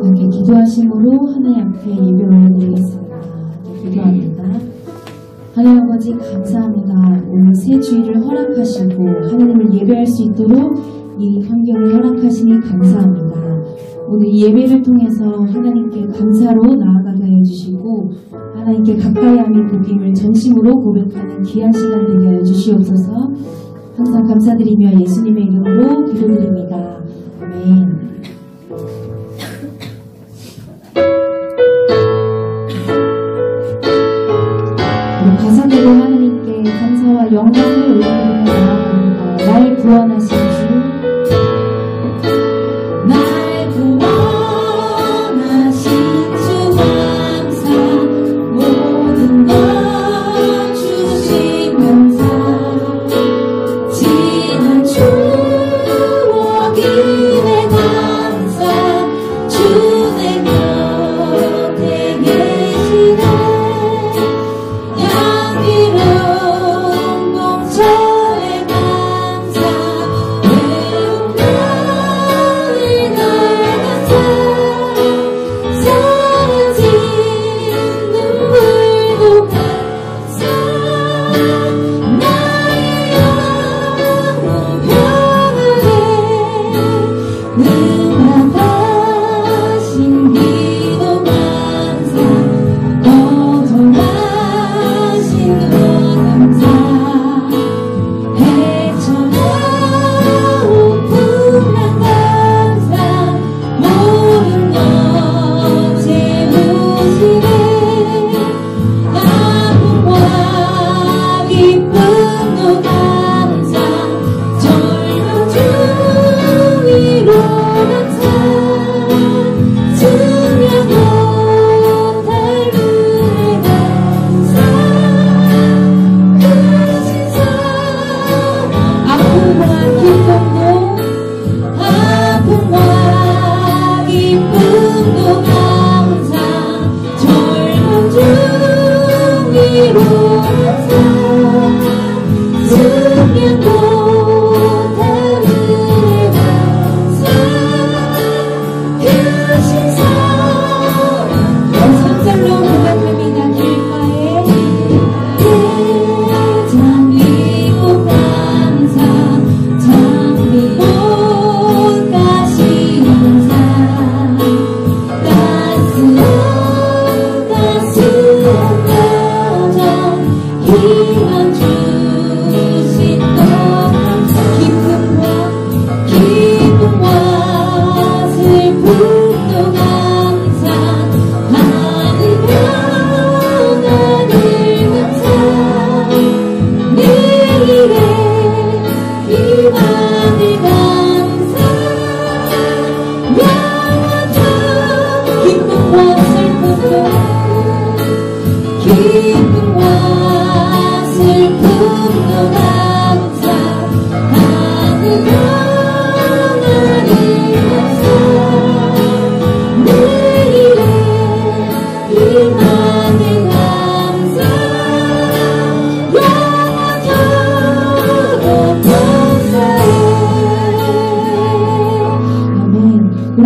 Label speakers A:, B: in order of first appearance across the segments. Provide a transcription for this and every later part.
A: 함께 기도하심으로 하나님 앞에 예배 올려드리겠습니다. 기도합니다. 하나님 아버지 감사합니다. 오늘 새 주일을 허락하시고 하나님을 예배할 수 있도록 이 환경을 허락하시니 감사합니다. 오늘 이 예배를 통해서 하나님께 감사로 나아가게 해주시고 하나님께 가까이 함이 복임을 전심으로 고백하는 귀한 시간 되게 하여 주시옵소서. 항상 감사드리며 예수님의 이름으로 기도드립니다. 아멘. 가사대로 하나님께 감사와 영광을 올려드리며 나아갑니다. 날 구원하신 주, 날 구원하신 주 감사, 모든 것 주신 감사, 지난 추억이 내 감사, 주 내 곁에 계시네.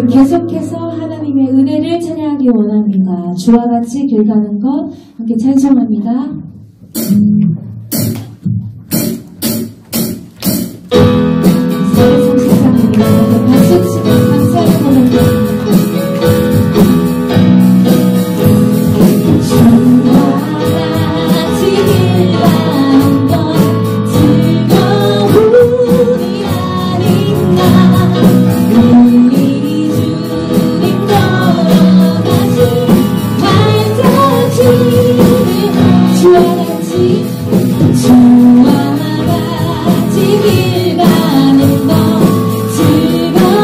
A: 계속해서 하나님의 은혜를 찬양하기 원합니다. 주와 같이 길 가는 것 함께 찬송합니다. 박수 치고 감사를 보내드립니다.
B: 주와 같이 길 가는 것 즐거운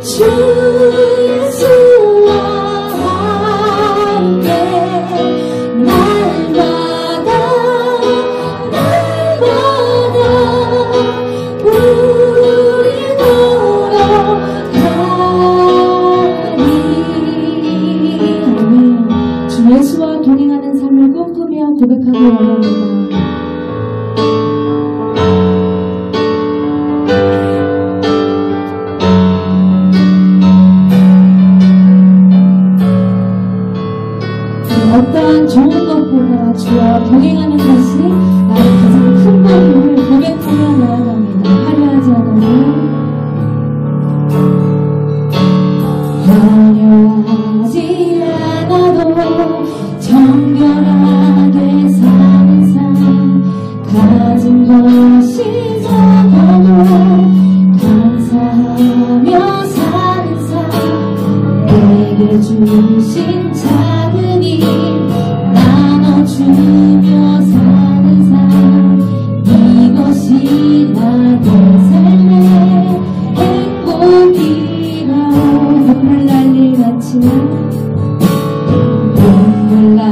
A: 주 예수와 함께 날마다 우리 걸어가니. 주 예수와 동행하는 삶을 꿈꾸며 고백하기 원합니다. 어떠한 좋은 것보다 주와 동행하는 것이 나의 가장 큰 것임을 고백하며 나아갑니다. 화려하지 않아도 화려하지 않아도 정결하게 사는 삶, 가진 것이 적어도 감사하며 사는 삶, 내게 주신 작은 일 나눠주며 사는 삶, 이것이 나의 삶의 행복이라오. 눈물 날 일 같지만 눈물 날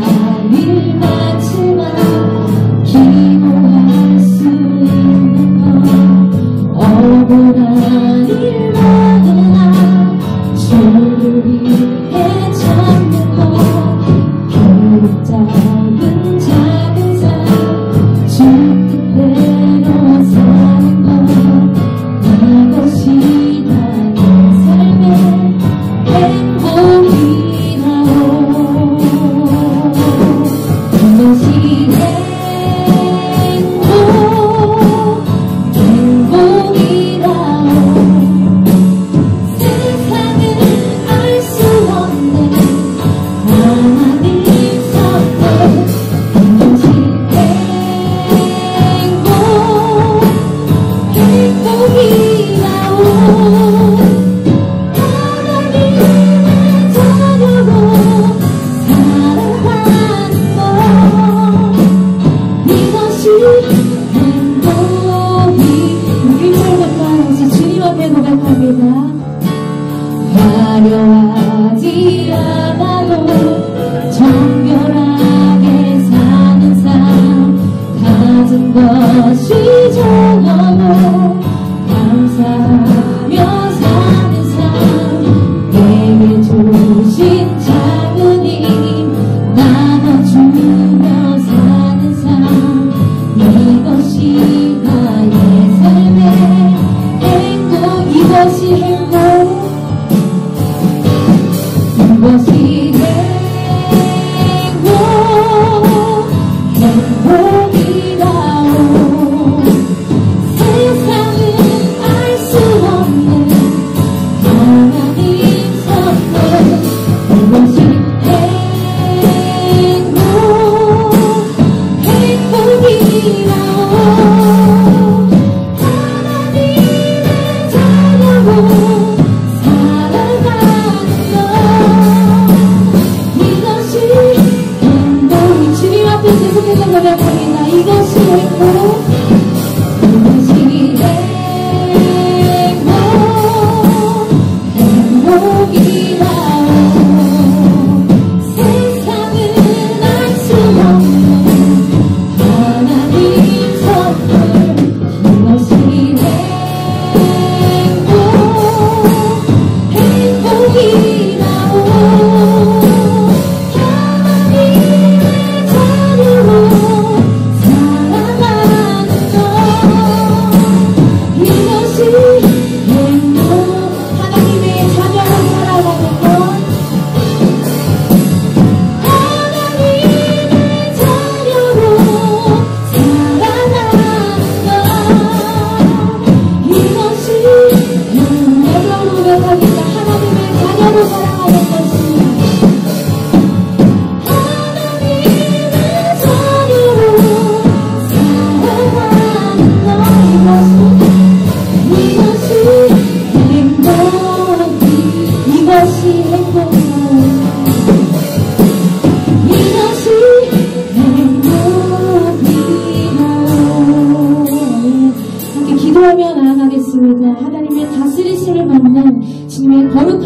A: 일 같지만 기도할 수 있는 것, 억울한 일 많으나 주를 위해 참는 것, 작은 삶, 주 뜻대로 사는 것, 이것이 나의 삶의 행복이라오. 이것이 행복이라오. 세상은 알 수 없는 하나님 선택,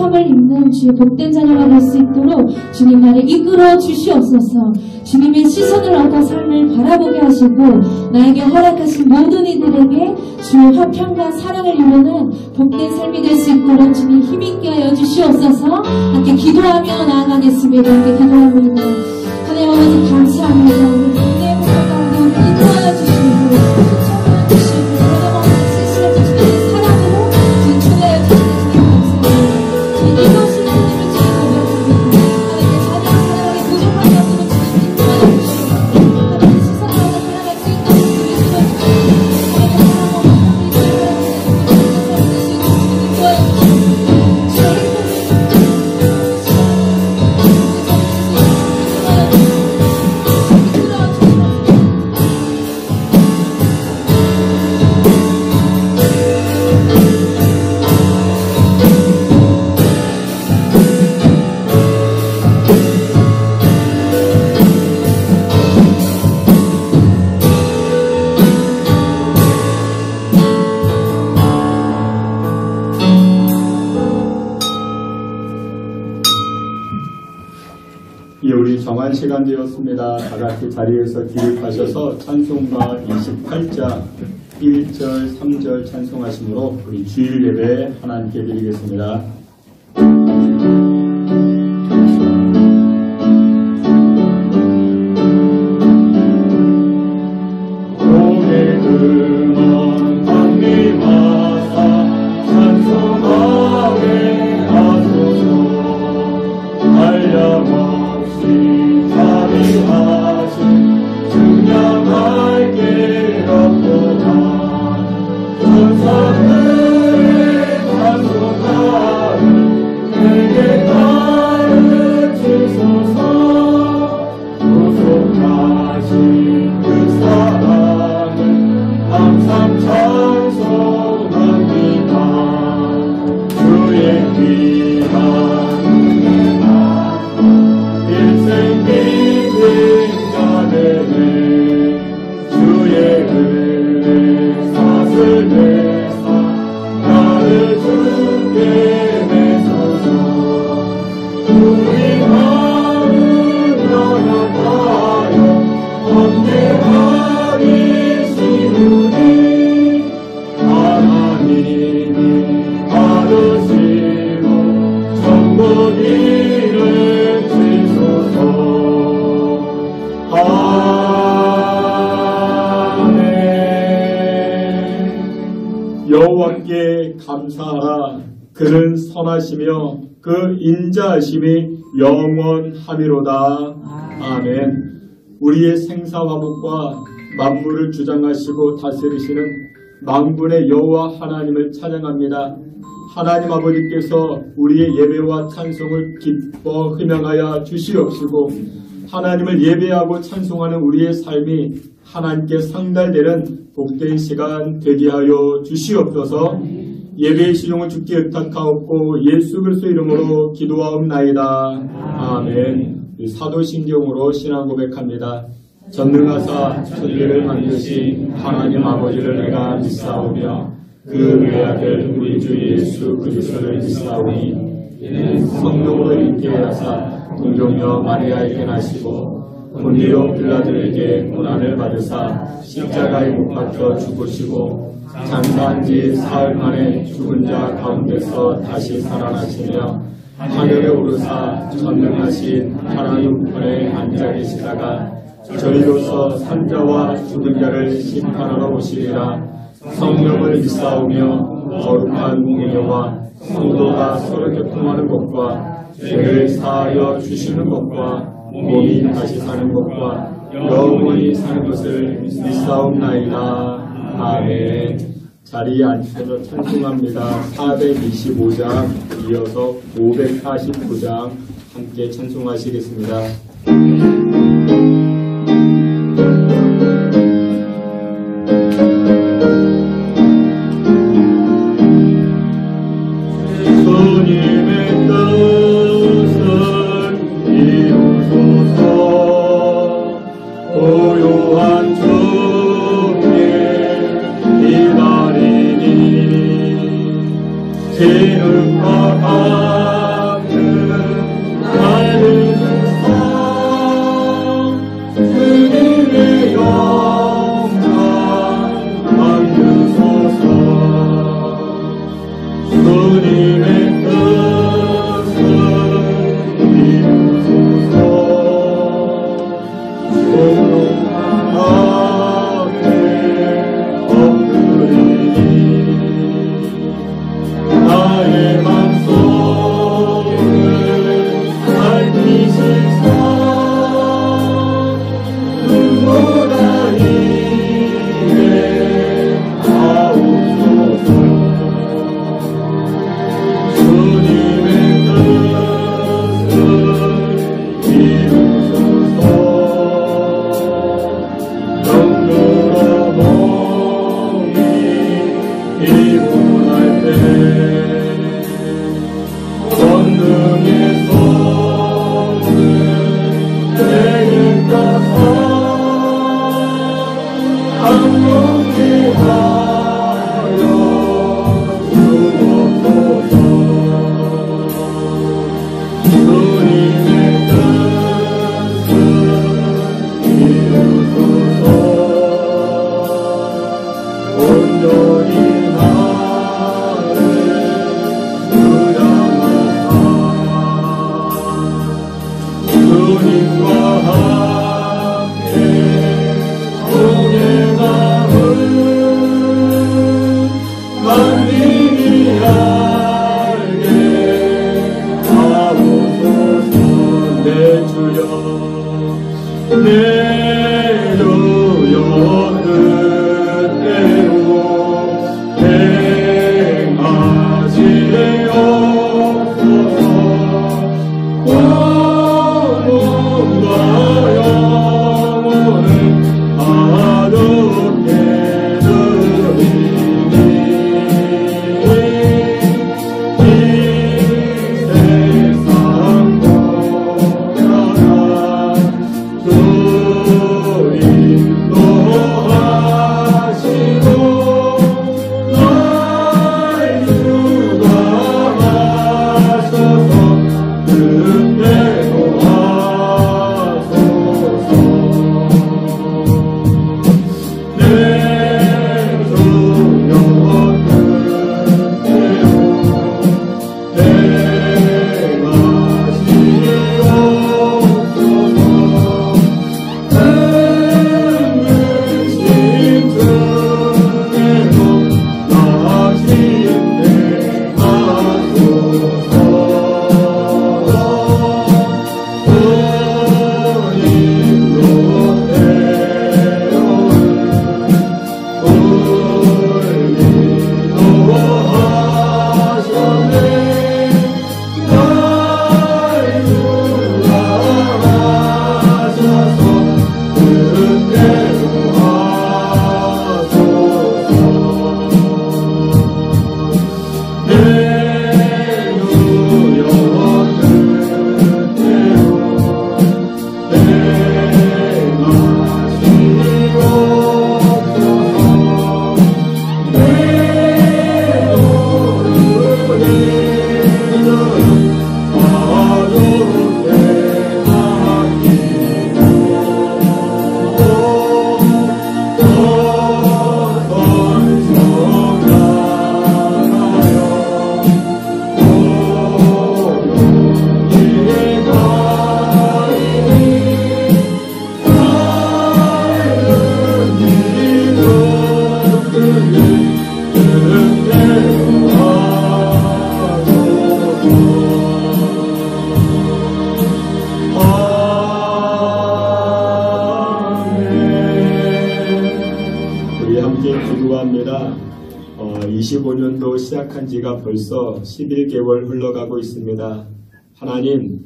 A: 삽을 입는 주의 복된 자녀가 될 수 있도록 주님 나를 이끌어 주시옵소서. 주님의 시선을 얻어 삶을 바라보게 하시고 나에게 허락하신 모든 이들에게 주의 화평과 사랑을 이루는 복된 삶이 될 수 있도록 주님 힘있게 하여 주시옵소서. 함께 기도하며 나아가겠습니다. 함께 기도합니다. 하나님 아버지 감사합니다. 우리 국내 목사 가운데 인도하여 주시고 쫓아와 주시고 내가 실시해 주시는 사랑으로 주님 초대하여 주시는 주님 감사합니다. 주님 이것이 하나님을 주님 고백합니다. 하나님의 자녀 사랑하기 부족한 것으로 주님 인도하여 주시고 하나님의 시선을 얻어 살아갈 수 있도록 주님 인도하여 주시고 하나님의 사랑으로 하나님의 인도하여 주시고
B: 우리 정한 시간 되었습니다. 다 같이 자리에서 기립하셔서 찬송가 28장 1절 3절 찬송하심으로 우리 주일 예배 하나님께 드리겠습니다. 여호와께 감사하라. 그는 선하시며 그 인자하심이 영원하미로다. 아멘. 우리의 생사화복과 만물을 주장하시고 다스리시는 만군의 여호와 하나님을 찬양합니다. 하나님 아버지께서 우리의 예배와 찬송을 기뻐 흠양하여 주시옵시고 하나님을 예배하고 찬송하는 우리의 삶이 하나님께 상달되는 복된 시간 되게 하여 주시옵소서. 예배의 시종을 주께 의탁하옵고 예수 그리스도 이름으로 기도하옵나이다. 아멘. 사도신경으로 신앙 고백합니다. 전능하사 천지를 만드신 하나님 아버지를 내가 믿사오며 그 외아들 우리 주 예수 그리스도를 믿사오니 이는 성령으로 있게 하사 동정녀 마리아에게 나시고 본디오 빌라들에게 고난을 받으사 십자가에 못 박혀 죽으시고 장사한 지 사흘 만에 죽은 자 가운데서 다시 살아나시며 하늘에 오르사 전능하신 하나님 우편에 앉아 계시다가 저희로서 산자와 죽은 자를 심판하러 오시리라. 성령을 믿사오며 거룩한 공예와 성도가 서로 교통하는 것과 죄를 사하여 주시는 것과 몸이 다시 사는 것과 영원히 사는 것을 믿사옵나이다. 아멘. 자리에 앉으셔서 찬송합니다. 425장 이어서 549장 함께 찬송하시겠습니다. 주님의 뜻은 이루소서. 고요한 중에 기다리니 진흙과 내 주여 뜻대로 행하시옵소서. 영원과 영원을 아름게 드리니 이 세상 돌아가 주 인도하시고 나의 주가 하셔서 뜻대로 하소서. 내 주여 뜻대로 기도합니다. 25년도 시작한 지가 벌써 11개월 흘러가고 있습니다. 하나님,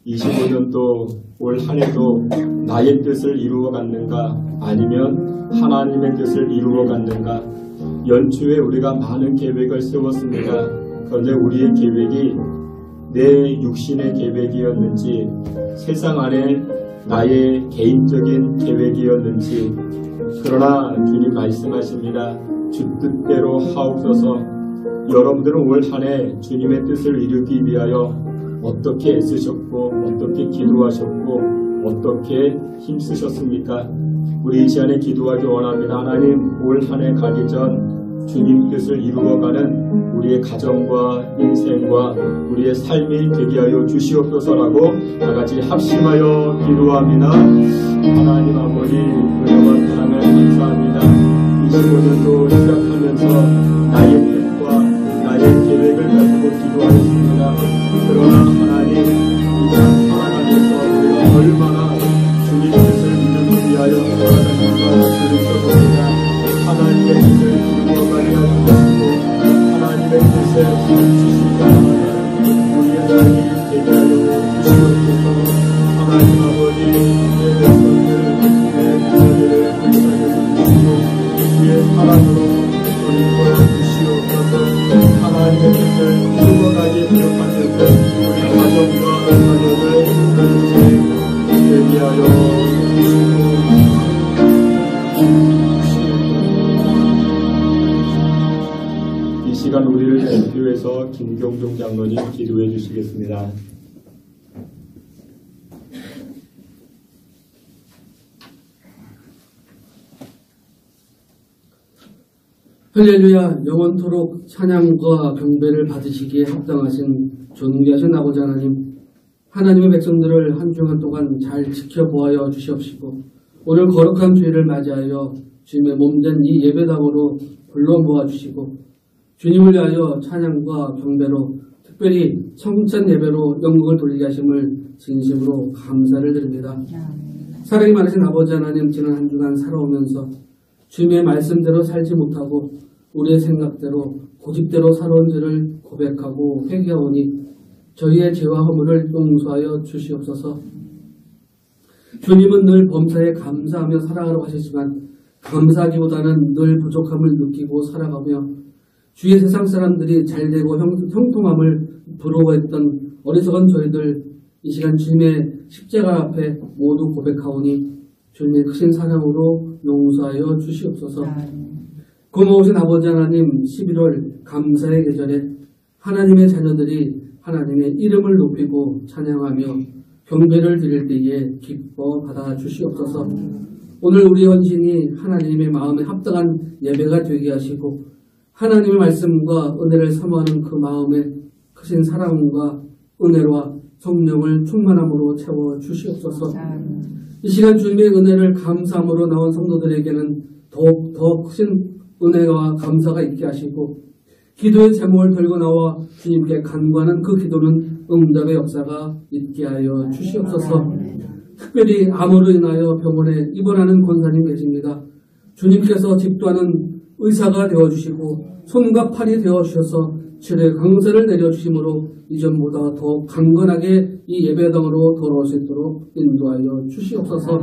B: 25년도 올 한 해도 나의 뜻을 이루어 갔는가 아니면 하나님의 뜻을 이루어 갔는가. 연초에 우리가 많은 계획을 세웠습니다. 그런데 우리의 계획이 내 육신의 계획이었는지 세상 안에 나의 개인적인 계획이었는지, 그러나 주님 말씀하십니다. 주 뜻대로 하옵소서. 여러분들은 올 한 해 주님의 뜻을 이루기 위하여 어떻게 애쓰셨고 어떻게 기도하셨고 어떻게 힘쓰셨습니까? 우리 이 시간에 기도하기 원합니다. 하나님, 올 한 해 가기 전 주님 뜻을 이루어가는 우리의 가정과 인생과 우리의 삶이 되게 하여 주시옵소서라고 다같이 합심하여 기도합니다. 하나님 아버지, 은혜와 사랑을 감사합니다. 25년도 시작하면서 나의 뜻과 나의 계획을 가지고 기도하였습니다. 그러나 하나님, 이 참 살아가면서 우리가 얼마나 주님 뜻을 이루기 위하여 살아가는가 들으셨습니다. 하나님의 뜻을 이루어가게 하시고 하나님의 뜻에 주시자 우리의 삶이 되게 하여 주시옵소서. 하나님 아버지, 내 백성들, 내 자녀들을 감사하여 주시고 주의 사랑으로 돌이켜 주시옵소서. 하나님의 뜻을 이루어가게 기억하면서 우리 가정과 자녀들 전체 되게 하여 주시고 이 시간 우리를 대표해서 김경종 장로님 기도해 주시겠습니다.
C: 할렐루야. 영원토록 찬양과 경배를 받으시기에 합당하신 존귀하신 아버지 하나님, 하나님의 백성들을 한 주간 동안 잘 지켜보아여 주시옵시고 오늘 거룩한 주일을 맞이하여 주님의 몸된 이 예배당으로 불러 모아주시고 주님을 위하여 찬양과 경배로 특별히 성찬 예배로 영광을 돌리게 하심을 진심으로 감사를 드립니다. 사랑이 많으신 아버지 하나님, 지난 한 주간 살아오면서 주님의 말씀대로 살지 못하고 우리의 생각대로 고집대로 살아온지를 고백하고 회개하오니 저희의 죄와 허물을 용서하여 주시옵소서. 주님은 늘 범사에 감사하며 살아가라고 하시지만 감사하기보다는 늘 부족함을 느끼고 살아가며 주위의 세상 사람들이 잘되고 형통함을 부러워했던 어리석은 저희들 이 시간 주님의 십자가 앞에 모두 고백하오니 주님의 크신 사랑으로 용서하여 주시옵소서. 고마우신 아버지 하나님, 11월 감사의 계절에 하나님의 자녀들이 하나님의 이름을 높이고 찬양하며 경배를 드릴 때에 기뻐 받아 주시옵소서. 오늘 우리 헌신이 하나님의 마음에 합당한 예배가 되게 하시고 하나님의 말씀과 은혜를 사모하는 그 마음에 크신 사랑과 은혜와 성령을 충만함으로 채워 주시옵소서. 이 시간 주님의 은혜를 감사함으로 나온 성도들에게는 더욱 더 크신 은혜와 감사가 있게 하시고 기도의 제목을 들고 나와 주님께 간구하는 그 기도는 응답의 역사가 있게 하여 주시옵소서. 특별히 암으로 인하여 병원에 입원하는 권사님 계십니다. 주님께서 집도하는 의사가 되어주시고 손과 팔이 되어주셔서 치료의 강세를 내려주심으로 이전보다 더 강건하게 이 예배당으로 돌아올 수 있도록 인도하여 주시옵소서.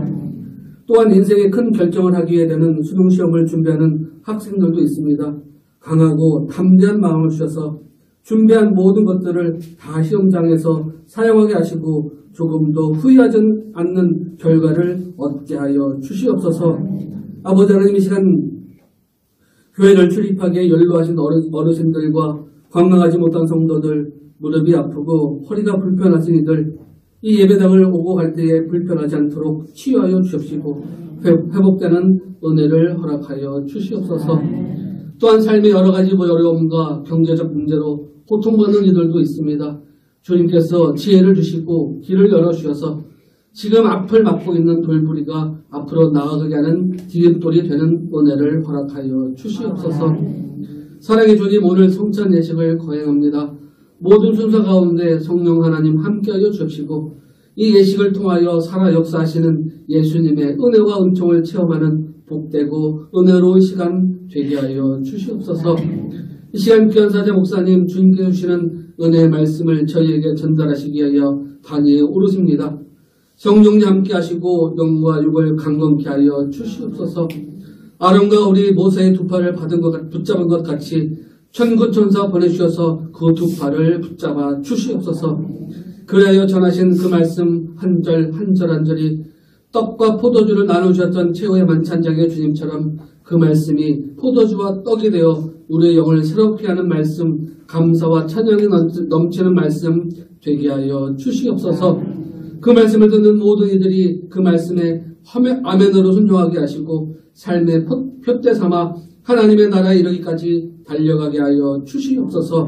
C: 또한 인생의 큰 결정을 하기 위해 되는 수능시험을 준비하는 학생들도 있습니다. 강하고 담대한 마음을 주셔서 준비한 모든 것들을 다 시험장에서 사용하게 하시고 조금도 후회하지 않는 결과를 얻게 하여 주시옵소서. 아버지 하나님, 이 시간 교회를 출입하기에 연로하신 어르신들과 건강하지 못한 성도들, 무릎이 아프고 허리가 불편하신 이들, 이 예배당을 오고 갈 때에 불편하지 않도록 치유하여 주옵시고 회복되는 은혜를 허락하여 주시옵소서. 또한 삶의 여러 가지 어려움과 경제적 문제로 고통받는 이들도 있습니다. 주님께서 지혜를 주시고 길을 열어주셔서 지금 앞을 막고 있는 돌부리가 앞으로 나아가게 하는 디딤돌이 되는 은혜를 허락하여 주시옵소서. 사랑의 주님, 오늘 성찬 예식을 거행합니다. 모든 순서 가운데 성령 하나님 함께하여 주옵시고 이 예식을 통하여 살아 역사하시는 예수님의 은혜와 은총을 체험하는 복되고 은혜로운 시간 되게 하여 주시옵소서. 이 시간 귀한 사제 목사님, 주님께서 주시는 은혜의 말씀을 저희에게 전달하시기 위하여 단위에 오르십니다. 성령님 함께 하시고 영과 육을 강건케 하여 주시옵소서. 아론과 우리 모세의 두 팔을 붙잡은 것 같이 천군천사 보내주셔서 그 두 팔을 붙잡아 주시옵소서. 그리하여 전하신 그 말씀 한 절 한 절 한 절이 떡과 포도주를 나누셨던 최후의 만찬장의 주님처럼 그 말씀이 포도주와 떡이 되어 우리의 영을 새롭게 하는 말씀, 감사와 찬양이 넘치는 말씀 되게 하여 주시옵소서. 그 말씀을 듣는 모든 이들이 그 말씀에 아멘으로 순종하게 하시고 삶의 표대 삼아 하나님의 나라에 이르기까지 달려가게 하여 주시옵소서.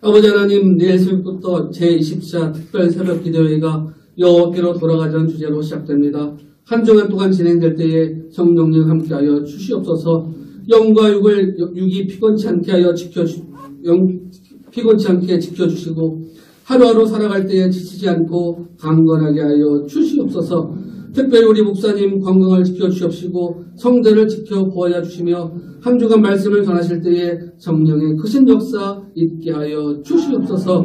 C: 아버지 하나님, 내일 새벽부터 제24 특별 새벽 기도회가 여호와께로 돌아가자는 주제로 시작됩니다. 한 주간 동안 진행될 때에 성령님 함께하여 주시옵소서. 영과 육이 피곤치 않게 지켜주시고 하루하루 살아갈 때에 지치지 않고 강건하게 하여 주시옵소서. 특별히 우리 목사님 건강을 지켜주시옵시고 성대를 지켜보아야 주시며 한 주간 말씀을 전하실 때에 성령의 크신 역사 있게 하여 주시옵소서.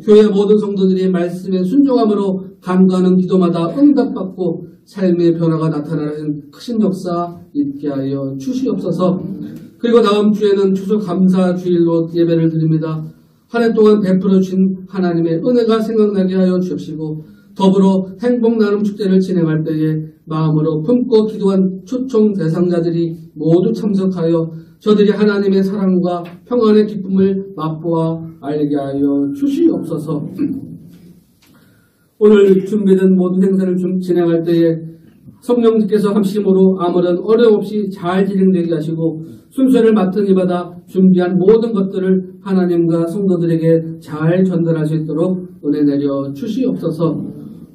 C: 교회 모든 성도들이 말씀에 순종함으로 간구하는 기도마다 응답받고 삶의 변화가 나타나는 크신 역사 있게 하여 주시옵소서. 그리고 다음 주에는 추석 감사 주일로 예배를 드립니다. 한 해 동안 베풀어 주신 하나님의 은혜가 생각나게 하여 주옵시고 더불어 행복 나눔 축제를 진행할 때에 마음으로 품고 기도한 초청 대상자들이 모두 참석하여 저들이 하나님의 사랑과 평안의 기쁨을 맛보아 알게 하여 주시옵소서. 오늘 준비된 모든 행사를 진행할 때에 성령님께서 함심으로 아무런 어려움 없이 잘 진행되게 하시고 순서를 맡은 이마다 준비한 모든 것들을 하나님과 성도들에게 잘 전달할 수 있도록 은혜 내려 주시옵소서.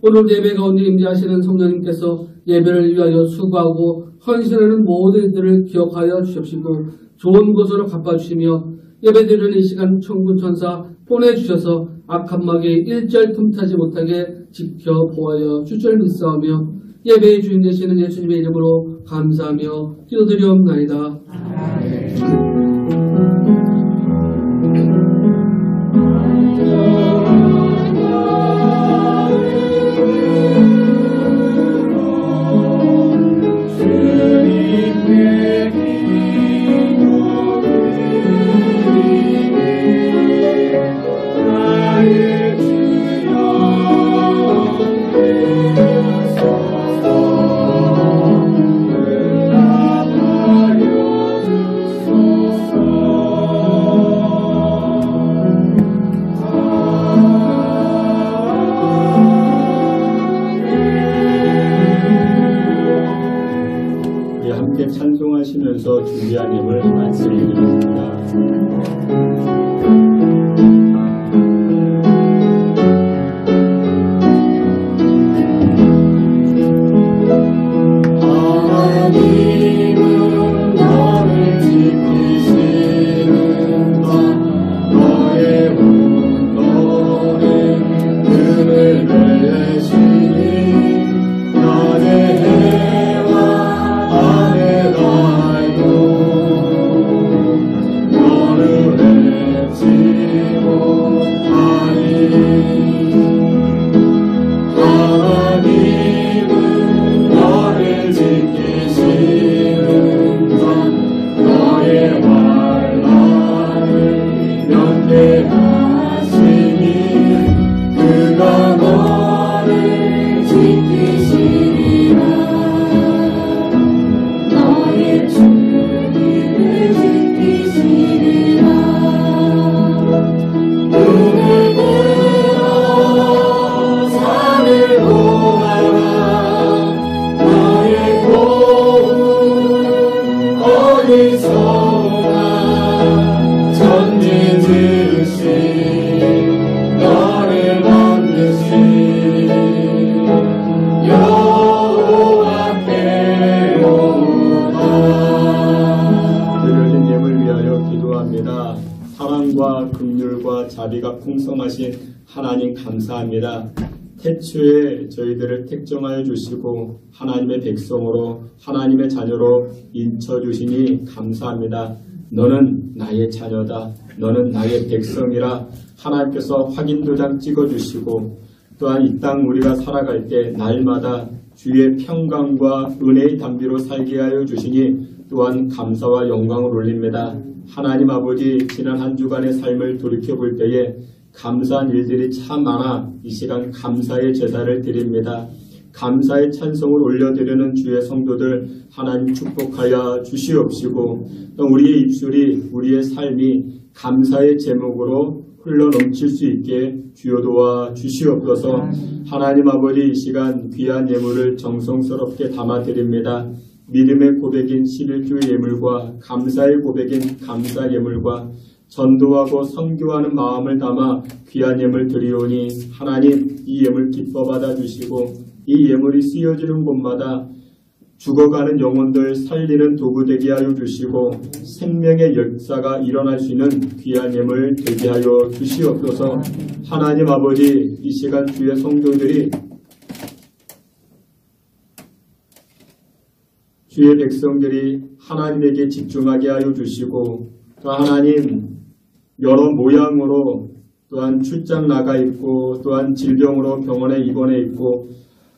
C: 오늘 예배 가운데 임재하시는 성령님께서 예배를 위하여 수고하고 헌신하는 모든 이들을 기억하여 주십시고 좋은 곳으로 갚아주시며 예배드리는 이 시간 천군 천사 보내주셔서 악한 마귀 일절 틈타지 못하게 지켜 보호하여 주절 믿사오며 예배의 주인 되시는 예수님의 이름으로 감사하며 기도드리옵나이다.
B: 함께 찬송하시면서 준비한 예물 말씀드리겠습니다. 사랑과 긍휼과 자비가 풍성하신 하나님 감사합니다. 태초에 저희들을 택정하여 주시고 하나님의 백성으로 하나님의 자녀로 인쳐주시니 감사합니다. 너는 나의 자녀다. 너는 나의 백성이라 하나님께서 확인도장 찍어주시고 또한 이 땅 우리가 살아갈 때 날마다 주의 평강과 은혜의 담비로 살게 하여 주시니 또한 감사와 영광을 올립니다. 하나님 아버지, 지난 한 주간의 삶을 돌이켜볼 때에 감사한 일들이 참 많아 이 시간 감사의 제사를 드립니다. 감사의 찬송을 올려드리는 주의 성도들 하나님 축복하여 주시옵시고 또 우리의 입술이 우리의 삶이 감사의 제목으로 흘러넘칠 수 있게 주여 도와 주시옵소서. 하나님 아버지, 이 시간 귀한 예물을 정성스럽게 담아드립니다. 믿음의 고백인 11조 예물과 감사의 고백인 감사 예물과 전도하고 선교하는 마음을 담아 귀한 예물 드리오니 하나님 이 예물 기뻐 받아주시고 이 예물이 쓰여지는 곳마다 죽어가는 영혼들 살리는 도구 되게 하여 주시고 생명의 역사가 일어날 수 있는 귀한 예물 되게 하여 주시옵소서. 하나님 아버지, 이 시간 주의 성도들이 주의 백성들이 하나님에게 집중하게 하여 주시고 또 하나님 여러 모양으로 또한 출장 나가 있고 또한 질병으로 병원에 입원해 있고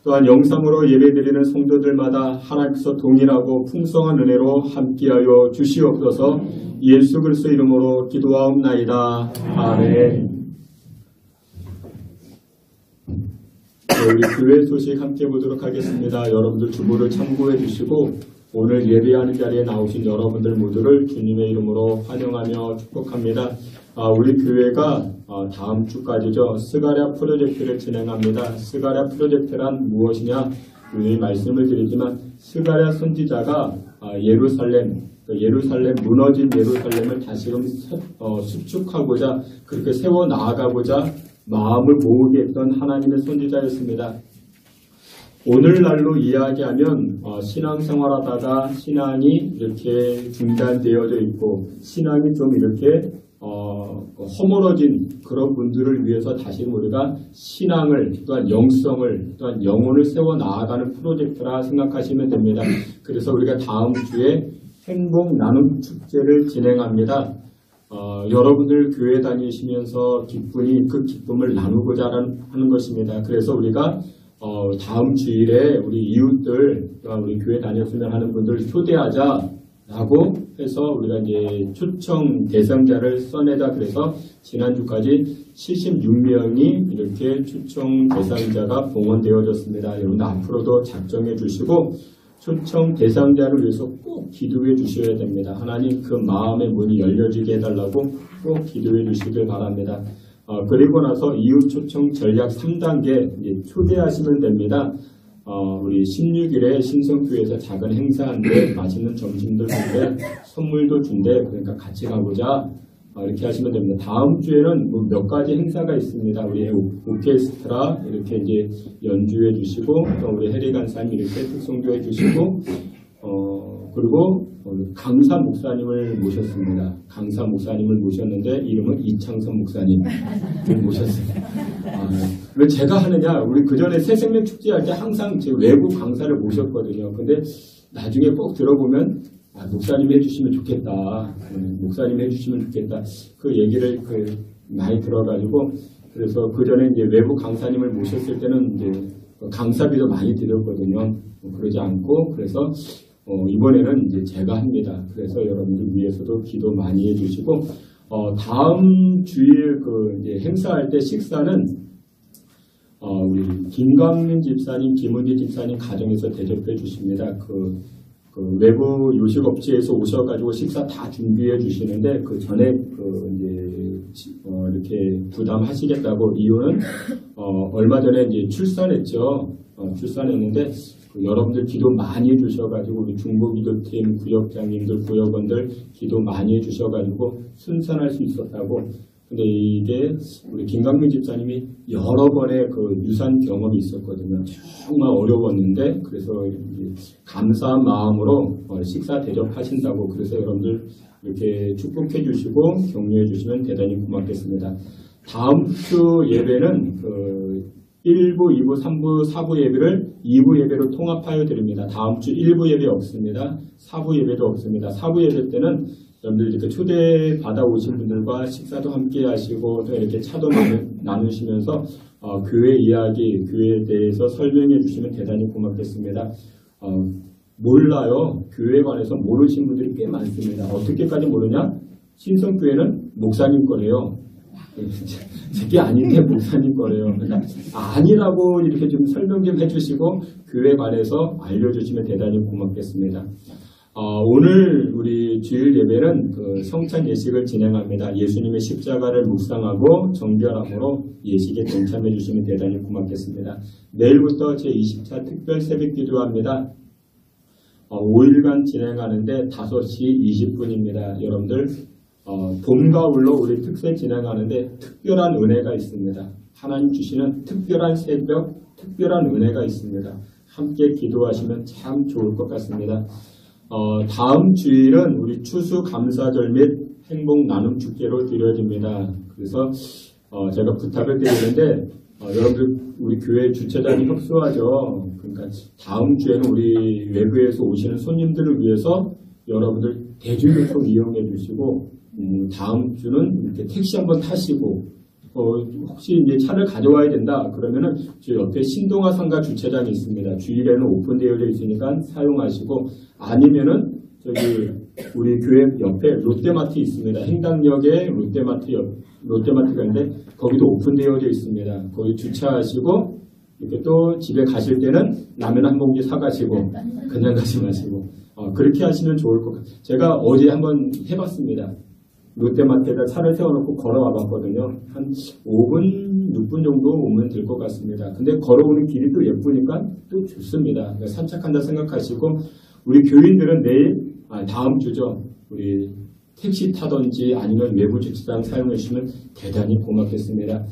B: 또한 영상으로 예배드리는 성도들마다 하나님께서 동일하고 풍성한 은혜로 함께하여 주시옵소서. 예수 그리스도 이름으로 기도하옵나이다. 아멘. 우리 교회 소식 함께 보도록 하겠습니다. 여러분들 주보를 참고해 주시고 오늘 예배하는 자리에 나오신 여러분들 모두를 주님의 이름으로 환영하며 축복합니다. 우리 교회가 다음 주까지죠. 스가랴 프로젝트를 진행합니다. 스가랴 프로젝트란 무엇이냐? 분명히 말씀을 드리지만 스가랴 선지자가 예루살렘 무너진 예루살렘을 다시금 수축하고자 그렇게 세워 나아가고자 마음을 모으게 했던 하나님의 선지자였습니다. 오늘날로 이야기하면 신앙생활하다가 신앙이 이렇게 중단되어져 있고 신앙이 좀 이렇게 허물어진 그런 분들을 위해서 다시 우리가 신앙을 또한 영성을 또한 영혼을 세워 나아가는 프로젝트라 생각하시면 됩니다. 그래서 우리가 다음 주에 행복 나눔 축제를 진행합니다. 여러분들 교회 다니시면서 기쁨이 그 기쁨을 나누고자 하는 것입니다. 그래서 우리가 다음 주일에 우리 이웃들, 우리 교회 다녔으면 하는 분들 초대하자라고 해서 우리가 이제 초청 대상자를 써내다 그래서 지난주까지 76명이 이렇게 초청 대상자가 봉헌되어졌습니다. 여러분 앞으로도 작정해 주시고 초청 대상자를 위해서 꼭 기도해 주셔야 됩니다. 하나님 그 마음의 문이 열려지게 해달라고 꼭 기도해 주시길 바랍니다. 그리고 나서 이웃 초청 전략 3단계 이제 초대하시면 됩니다. 우리 16일에 신성교회에서 작은 행사인데 맛있는 점심도 준대, 선물도 준대. 그러니까 같이 가보자. 이렇게 하시면 됩니다. 다음 주에는 뭐 몇 가지 행사가 있습니다. 우리 오케스트라 이렇게 이제 연주해 주시고, 또 우리 해리 간사님 이렇게 특송교해 주시고, 그리고 강사 목사님을 모셨습니다. 강사 목사님을 모셨는데 이름은 이창선 목사님을 모셨습니다. 왜 제가 하느냐? 우리 그 전에 새생명 축제할 때 항상 제 외부 강사를 모셨거든요. 근데 나중에 꼭 들어보면 목사님이 해주시면 좋겠다. 목사님이 해주시면 좋겠다. 그 얘기를 많이 들어가지고 그래서 그 전에 이제 외부 강사님을 모셨을 때는 이제 강사비도 많이 드렸거든요. 그러지 않고 그래서 이번에는 이제 제가 합니다. 그래서 여러분들 위해서도 기도 많이 해주시고 다음 주일 이제 행사할 때 식사는 우리 김광민 집사님, 김은지 집사님 가정에서 대접해 주십니다. 외부 요식업체에서 오셔가지고 식사 다 준비해 주시는데 그 전에 이제 이렇게 부담하시겠다고 이유는 얼마 전에 이제 출산했죠. 출산했는데 여러분들 기도 많이 해주셔가지고 우리 중보기도팀 구역장님들 구역원들 기도 많이 해주셔가지고 순산할 수 있었다고. 근데 이게 우리 김강민 집사님이 여러 번의 유산 경험이 있었거든요. 정말 어려웠는데 그래서 감사한 마음으로 식사 대접하신다고. 그래서 여러분들 이렇게 축복해 주시고 격려해 주시면 대단히 고맙겠습니다. 다음 주 예배는 1부, 2부, 3부, 4부 예배를 2부 예배로 통합하여 드립니다. 다음 주 1부 예배 없습니다. 4부 예배도 없습니다. 4부 예배 때는 여러분들 이렇게 초대받아 오신 분들과 식사도 함께 하시고 또 이렇게 차도 나누시면서 교회 이야기, 교회에 대해서 설명해 주시면 대단히 고맙겠습니다. 몰라요. 교회에 관해서 모르신 분들이 꽤 많습니다. 어떻게까지 모르냐? 신성교회는 목사님 거래요. 제게 아닌데 목사님 거래요. 그러니까 아니라고 이렇게 좀 설명 좀 해주시고 교회에 관해서 알려주시면 대단히 고맙겠습니다. 오늘 우리 주일 예배는 성찬 예식을 진행합니다. 예수님의 십자가를 묵상하고 정결함으로 예식에 동참해 주시면 대단히 고맙겠습니다. 내일부터 제20차 특별 새벽 기도합니다. 5일간 진행하는데 5시 20분입니다. 여러분들 봄, 가을로 우리 특세 진행하는데 특별한 은혜가 있습니다. 하나님 주시는 특별한 새벽, 특별한 은혜가 있습니다. 함께 기도하시면 참 좋을 것 같습니다. 다음 주일은 우리 추수 감사절 및 행복 나눔 축제로 드려집니다. 그래서 제가 부탁을 드리는데 여러분들 우리 교회 주차장이 협소하죠. 그러니까 다음 주에는 우리 외부에서 오시는 손님들을 위해서 여러분들 대중교통 이용해 주시고 다음 주는 이렇게 택시 한번 타시고 혹시 이제 차를 가져와야 된다 그러면은 저 옆에 신동아 상가 주차장이 있습니다. 주일에는 오픈되어 있으니까 사용하시고 아니면은 저기 우리 교회 옆에 롯데마트 있습니다. 행당역에 롯데마트가 있는데 거기도 오픈되어 있습니다. 거기 주차하시고 이렇게 또 집에 가실 때는 라면 한 봉지 사가시고 그냥 가지 마시고 그렇게 하시면 좋을 것 같아요. 제가 어제 한번 해봤습니다. 롯데마트에다 차를 세워놓고 걸어와 봤거든요. 한 5분, 6분 정도 오면 될 것 같습니다. 근데 걸어오는 길이 또 예쁘니까 또 좋습니다. 산책한다 생각하시고 우리 교인들은 내일, 다음 주죠. 우리 택시 타든지 아니면 외부 주차장 사용해 주시면 대단히 고맙겠습니다.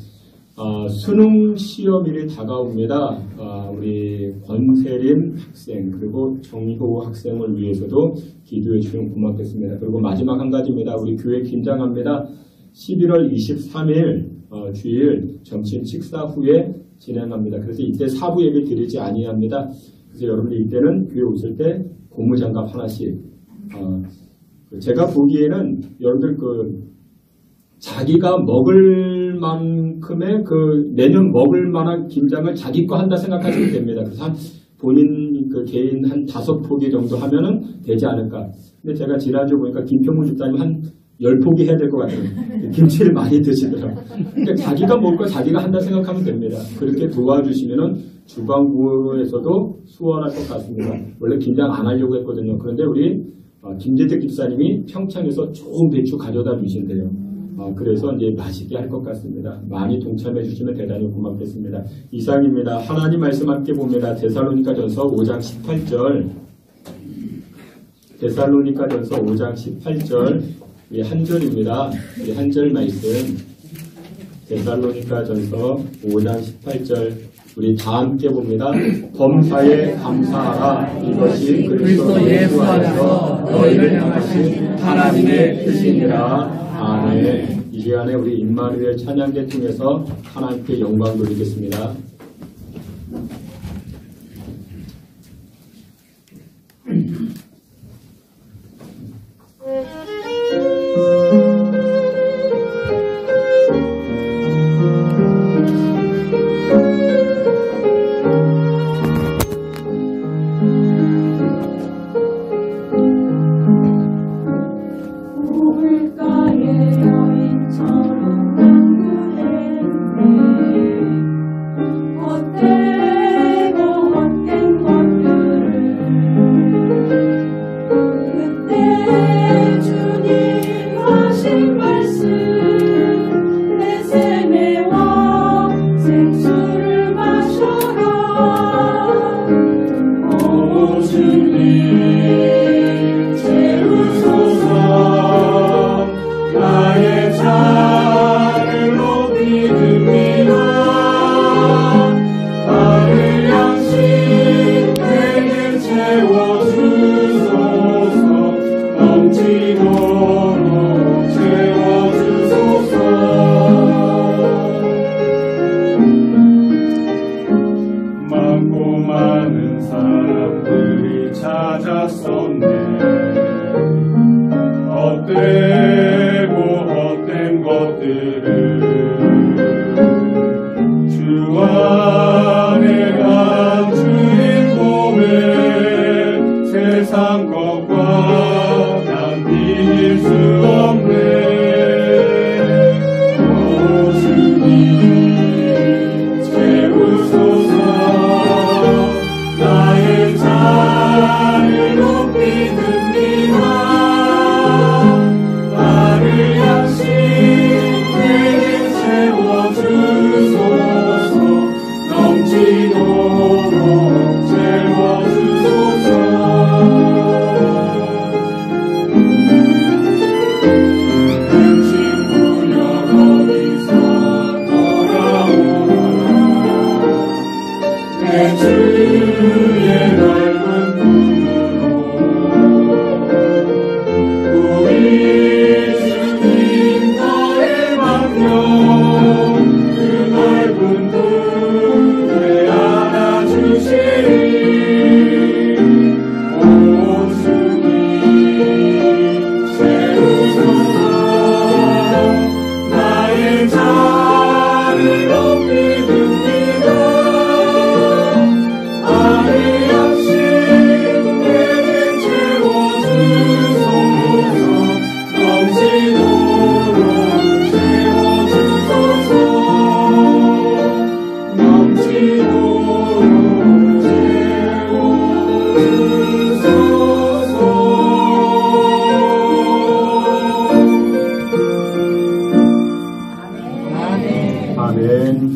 B: 수능 시험일이 다가옵니다. 우리 권세림 학생 그리고 정효 학생을 위해서도 기도해 주시면 고맙겠습니다. 그리고 마지막 한 가지입니다. 우리 교회 긴장합니다. 11월 23일 주일 점심 식사 후에 진행합니다. 그래서 이때 사부 예배 드리지 아니합니다. 그래서 여러분들 이때는 교회 오실 때 고무장갑 하나씩. 제가 보기에는 여러분들 자기가 먹을 만큼의 내년 먹을 만한 김장을 자기 거 한다 생각하시면 됩니다. 그래서 본인 개인 한 5포기 정도 하면은 되지 않을까. 근데 제가 지난주 보니까 김평문 집사님 한 10포기 해야 될 것 같아요. 김치를 많이 드시더라고요. 그러니까 자기가 먹을 거 자기가 한다 생각하면 됩니다. 그렇게 도와주시면은 주방부에서도 수월할 것 같습니다. 원래 김장 안 하려고 했거든요. 그런데 우리 김재택 집사님이 평창에서 좋은 배추 가져다 주신대요. 그래서 이제 맛있게 할 것 같습니다. 많이 동참해 주시면 대단히 고맙겠습니다. 이상입니다. 하나님 말씀 함께 봅니다. 데살로니가전서 5장 18절. 데살로니가전서 5장 18절. 한 절입니다. 한 절 말씀. 데살로니가전서 5장 18절. 우리 다 함께 봅니다. 범사에 감사하라. 이것이 그리스도 예수 안에서 너희를 향하신 하나님의 뜻이니라. 아멘. 이 시간에 우리 임마누엘 찬양대 통해서 하나님께 영광 돌리겠습니다.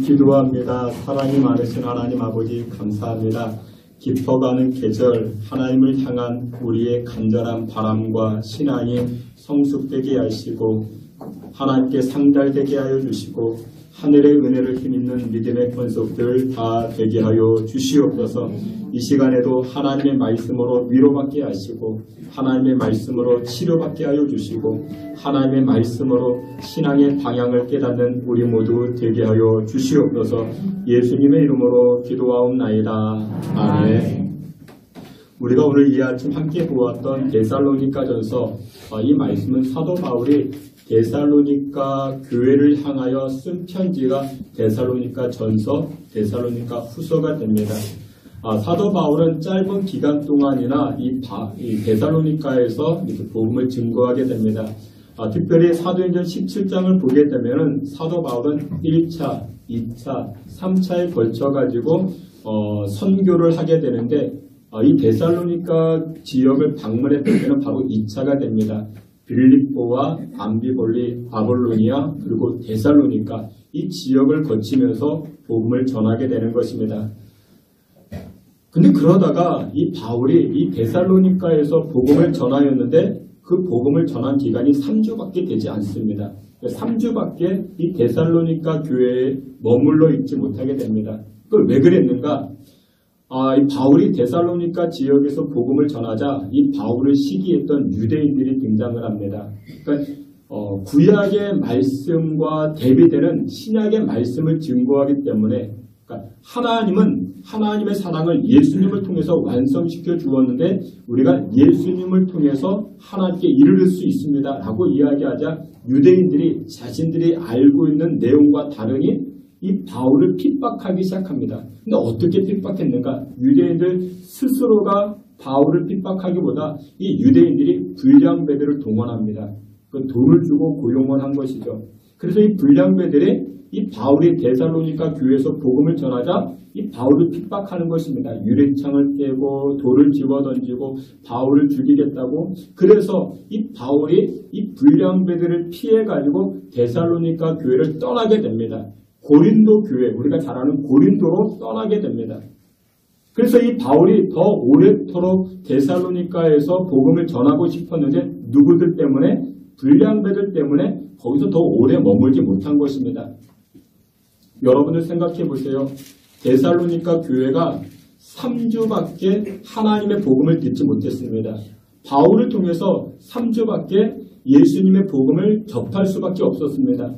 B: 기도합니다. 사랑이 많으신 하나님 아버지 감사합니다. 깊어가는 계절 하나님을 향한 우리의 간절한 바람과 신앙이 성숙되게 하시고 하나님께 상달되게 하여 주시고 하늘의 은혜를 힘입는 믿음의 권속들 다 되게 하여 주시옵소서. 이 시간에도 하나님의 말씀으로 위로받게 하시고 하나님의 말씀으로 치료받게 하여 주시고 하나님의 말씀으로 신앙의 방향을 깨닫는 우리 모두 되게 하여 주시옵소서. 예수님의 이름으로 기도하옵나이다. 아멘. 우리가 오늘 이 아침 함께 보았던 데살로니가전서, 이 말씀은 사도 바울이 데살로니가 교회를 향하여 쓴 편지가 데살로니가 전서, 데살로니가 후서가 됩니다. 사도 바울은 짧은 기간 동안이나 이 데살로니가에서 이렇게 복음을 증거하게 됩니다. 특별히 사도행전 17장을 보게 되면 사도 바울은 1차, 2차, 3차에 걸쳐가지고 선교를 하게 되는데 이 데살로니가 지역을 방문했던 때는 바로 2차가 됩니다. 빌립보와 암비볼리, 아볼로니아 그리고 데살로니가 이 지역을 거치면서 복음을 전하게 되는 것입니다. 근데 그러다가 이 바울이 이 데살로니가에서 복음을 전하였는데 그 복음을 전한 기간이 3주밖에 되지 않습니다. 3주밖에 이 데살로니가 교회에 머물러 있지 못하게 됩니다. 그걸 왜 그랬는가? 이 바울이 데살로니가 지역에서 복음을 전하자 이 바울을 시기했던 유대인들이 등장을 합니다. 그러니까 구약의 말씀과 대비되는 신약의 말씀을 증거하기 때문에 그러니까 하나님은 하나님의 사랑을 예수님을 통해서 완성시켜 주었는데 우리가 예수님을 통해서 하나님께 이르를 수 있습니다 라고 이야기하자 유대인들이 자신들이 알고 있는 내용과 다르니 이 바울을 핍박하기 시작합니다. 근데 어떻게 핍박했는가? 유대인들 스스로가 바울을 핍박하기보다 이 유대인들이 불량배들을 동원합니다. 그 돈을 주고 고용을 한 것이죠. 그래서 이 불량배들이 이 바울이 데살로니가 교회에서 복음을 전하자 이 바울을 핍박하는 것입니다. 유리창을 깨고 돌을 집어던지고 바울을 죽이겠다고. 그래서 이 바울이 이 불량배들을 피해가지고 데살로니가 교회를 떠나게 됩니다. 고린도 교회, 우리가 잘 아는 고린도로 떠나게 됩니다. 그래서 이 바울이 더 오래도록 데살로니가에서 복음을 전하고 싶었는데 누구들 때문에? 불량배들 때문에 거기서 더 오래 머물지 못한 것입니다. 여러분들 생각해 보세요. 데살로니가 교회가 3주밖에 하나님의 복음을 듣지 못했습니다. 바울을 통해서 3주밖에 예수님의 복음을 접할 수밖에 없었습니다.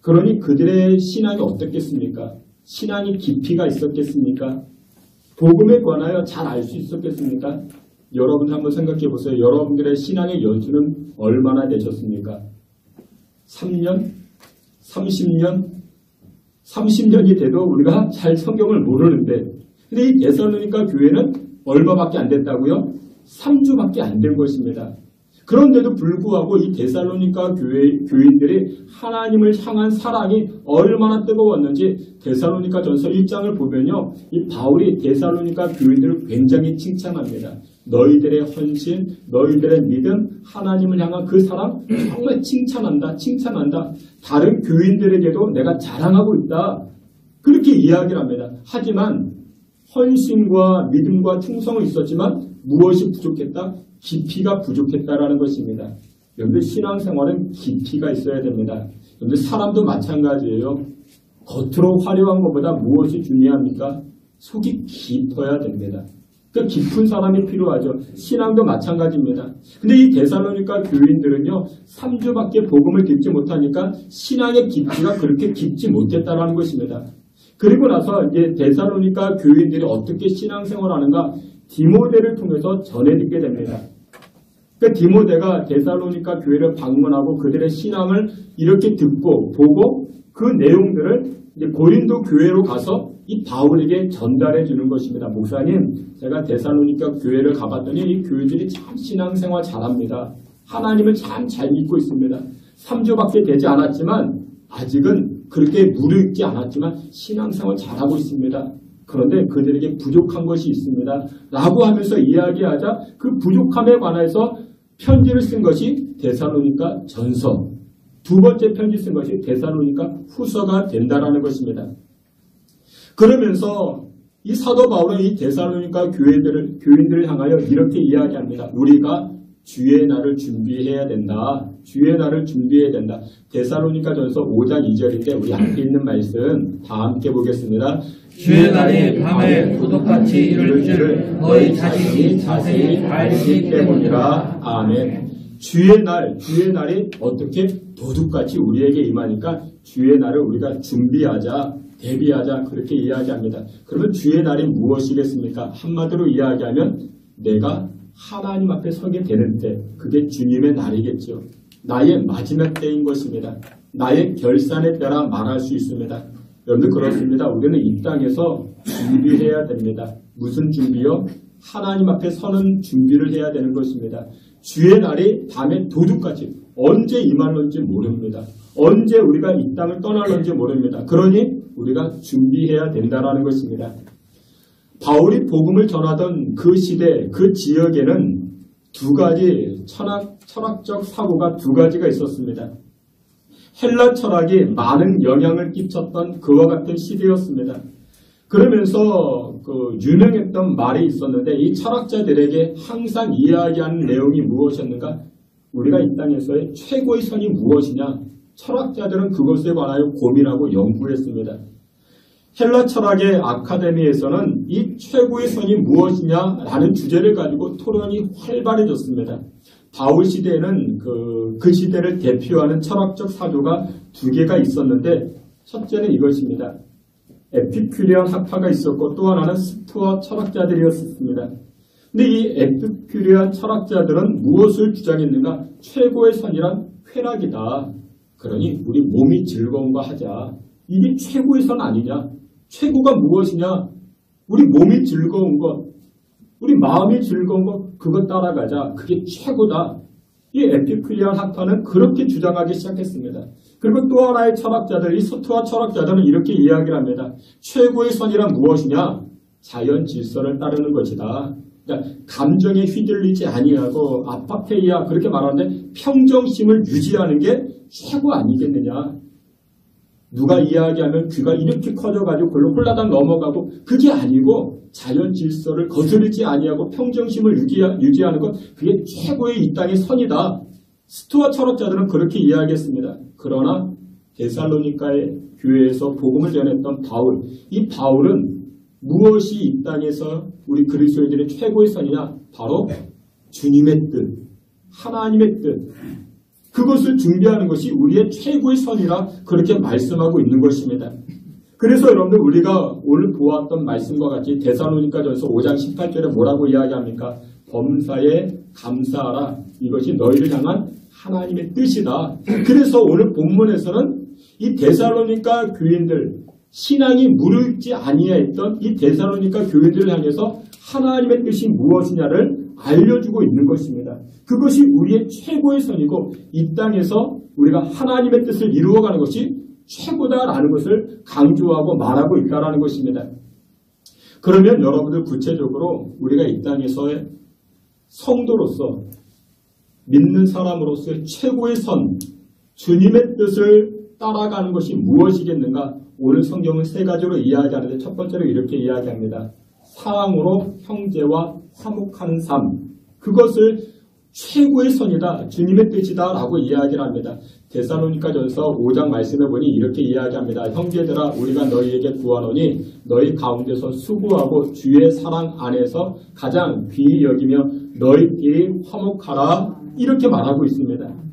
B: 그러니 그들의 신앙이 어떻겠습니까? 신앙이 깊이가 있었겠습니까? 복음에 관하여 잘 알 수 있었겠습니까? 여러분 한번 생각해 보세요. 여러분들의 신앙의 연수는 얼마나 되셨습니까? 3년? 30년? 30년이 돼도 우리가 잘 성경을 모르는데 근데 이 데살로니가 교회는 얼마밖에 안 됐다고요? 3주밖에 안 된 것입니다. 그런데도 불구하고 이 데살로니가 교인들이 하나님을 향한 사랑이 얼마나 뜨거웠는지 데살로니가 전서 1장을 보면요. 이 바울이 데살로니가 교인들을 굉장히 칭찬합니다. 너희들의 헌신, 너희들의 믿음, 하나님을 향한 그 사랑 정말 칭찬한다. 다른 교인들에게도 내가 자랑하고 있다. 그렇게 이야기를 합니다. 하지만 헌신과 믿음과 충성은 있었지만 무엇이 부족했다? 깊이가 부족했다라는 것입니다. 여러분들 신앙생활은 깊이가 있어야 됩니다. 여러분들 사람도 마찬가지예요. 겉으로 화려한 것보다 무엇이 중요합니까? 속이 깊어야 됩니다. 그 깊은 사람이 필요하죠. 신앙도 마찬가지입니다. 근데 이 데살로니가 교인들은요, 3주밖에 복음을 듣지 못하니까 신앙의 깊이가 그렇게 깊지 못했다라는 것입니다. 그리고 나서 이제 데살로니가 교인들이 어떻게 신앙생활을 하는가? 디모데를 통해서 전해 듣게 됩니다. 그 디모데가 데살로니가 교회를 방문하고 그들의 신앙을 이렇게 듣고 보고 그 내용들을 이제 고린도 교회로 가서 이 바울에게 전달해 주는 것입니다. 목사님, 제가 데살로니가 교회를 가봤더니 이 교회들이 참 신앙생활 잘합니다. 하나님을 참 잘 믿고 있습니다. 3주밖에 되지 않았지만 아직은 그렇게 무르익지 않았지만 신앙생활 잘하고 있습니다. 그런데 그들에게 부족한 것이 있습니다. 라고 하면서 이야기하자 그 부족함에 관해서 편지를 쓴 것이 데살로니가 전서, 두 번째 편지 쓴 것이 데살로니가 후서가 된다라는 것입니다. 그러면서 이 사도 바울은 이 데살로니가 교인들을 향하여 이렇게 이야기합니다. 우리가 주의 날을 준비해야 된다. 주의 날을 준비해야 된다. 데살로니가전서 5장 2절인데 우리 앞에 있는 말씀 다 함께 보겠습니다.
D: 주의 날이 밤에 도둑같이 이룰 줄 너희 자신이 자세히 알기 때문이라.
B: 아멘. 주의 날이 어떻게 도둑같이 우리에게 임하니까 주의 날을 우리가 준비하자, 대비하자 그렇게 이야기합니다. 그러면 주의 날이 무엇이겠습니까? 한마디로 이야기하면 내가 하나님 앞에 서게 되는 때, 그게 주님의 날이겠죠. 나의 마지막 때인 것입니다. 나의 결산의 때라 말할 수 있습니다. 여러분들 그렇습니다. 우리는 이 땅에서 준비해야 됩니다. 무슨 준비요? 하나님 앞에 서는 준비를 해야 되는 것입니다. 주의 날이 밤에 도둑같이 언제 임할런지 모릅니다. 언제 우리가 이 땅을 떠날런지 모릅니다. 그러니 우리가 준비해야 된다는 것입니다. 바울이 복음을 전하던 그 시대, 그 지역에는 두 가지 철학적 사고가 두 가지가 있었습니다. 헬라 철학이 많은 영향을 끼쳤던 그와 같은 시대였습니다. 그러면서 그 유명했던 말이 있었는데 이 철학자들에게 항상 이야기하는 내용이 무엇이었는가? 우리가 이 땅에서의 최고의 선이 무엇이냐? 철학자들은 그것에 관하여 고민하고 연구했습니다. 헬라 철학의 아카데미에서는 이 최고의 선이 무엇이냐라는 주제를 가지고 토론이 활발해졌습니다. 바울 시대에는 그 시대를 대표하는 철학적 사조가 두 개가 있었는데 첫째는 이것입니다. 에피큐리안 학파가 있었고 또 하나는 스토아 철학자들이었습니다. 근데 이 에피큐리안 철학자들은 무엇을 주장했는가? 최고의 선이란 쾌락이다. 그러니 우리 몸이 즐거운 거 하자. 이게 최고의 선 아니냐? 최고가 무엇이냐? 우리 몸이 즐거운 것, 우리 마음이 즐거운 것, 그것 따라가자. 그게 최고다. 이 에피큐리안 학파는 그렇게 주장하기 시작했습니다. 그리고 또 하나의 철학자들, 이 스토아 철학자들은 이렇게 이야기를 합니다. 최고의 선이란 무엇이냐? 자연 질서를 따르는 것이다. 그러니까 감정에 휘둘리지 아니하고 아파테이아 그렇게 말하는데 평정심을 유지하는 게 최고 아니겠느냐? 누가 이야기하면 귀가 이렇게 커져가지고 그걸로 홀라당 넘어가고 그게 아니고 자연 질서를 거스르지 아니하고 평정심을 유지하는 것 그게 최고의 이 땅의 선이다. 스토아 철학자들은 그렇게 이야기했습니다. 그러나 데살로니가의 교회에서 복음을 전했던 바울, 이 바울은 무엇이 이 땅에서 우리 그리스도인들의 최고의 선이냐? 바로 주님의 뜻, 하나님의 뜻. 그것을 준비하는 것이 우리의 최고의 선이라 그렇게 말씀하고 있는 것입니다. 그래서 여러분들 우리가 오늘 보았던 말씀과 같이 데살로니가전서 5장 18절에 뭐라고 이야기합니까? 범사에 감사하라. 이것이 너희를 향한 하나님의 뜻이다. 그래서 오늘 본문에서는 이 데살로니가 교인들, 신앙이 무르익지 아니하였던 이 데살로니가 교인들을 향해서 하나님의 뜻이 무엇이냐를 알려주고 있는 것입니다. 그것이 우리의 최고의 선이고 이 땅에서 우리가 하나님의 뜻을 이루어가는 것이 최고다라는 것을 강조하고 말하고 있다는 것입니다. 그러면 여러분들 구체적으로 우리가 이 땅에서의 성도로서 믿는 사람으로서의 최고의 선, 주님의 뜻을 따라가는 것이 무엇이겠는가? 오늘 성경은 세 가지로 이야기하는데 첫 번째로 이렇게 이야기합니다. 사랑으로 형제와 화목하는 삶. 그것을 최고의 선이다. 주님의 뜻이다. 라고 이야기를 합니다. 데살로니가전서 5장 말씀에 보니 이렇게 이야기합니다. 형제들아 우리가 너희에게 구하노니 너희 가운데서 수고하고 주의 사랑 안에서 가장 귀히 여기며 너희끼리 화목하라. 이렇게 말하고 있습니다.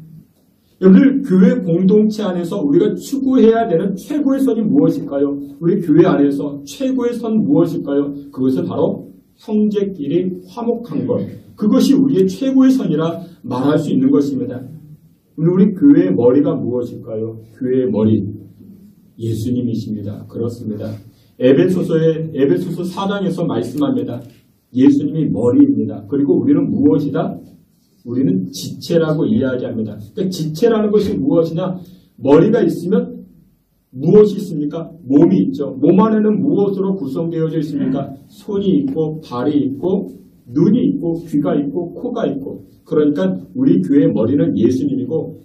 B: 여러분들 교회 공동체 안에서 우리가 추구해야 되는 최고의 선이 무엇일까요? 우리 교회 안에서 최고의 선 무엇일까요? 그것은 바로 형제끼리 화목한 것. 그것이 우리의 최고의 선이라 말할 수 있는 것입니다. 우리 교회의 머리가 무엇일까요? 교회의 머리 예수님이십니다. 그렇습니다. 에베소서 4장에서 말씀합니다. 예수님이 머리입니다. 그리고 우리는 무엇이다? 우리는 지체라고 이야기합니다. 그러니까 지체라는 것이 무엇이냐? 머리가 있으면 무엇이 있습니까? 몸이 있죠. 몸 안에는 무엇으로 구성되어져 있습니까? 손이 있고 발이 있고 눈이 있고 귀가 있고 코가 있고. 그러니까 우리 교회의 머리는 예수님이고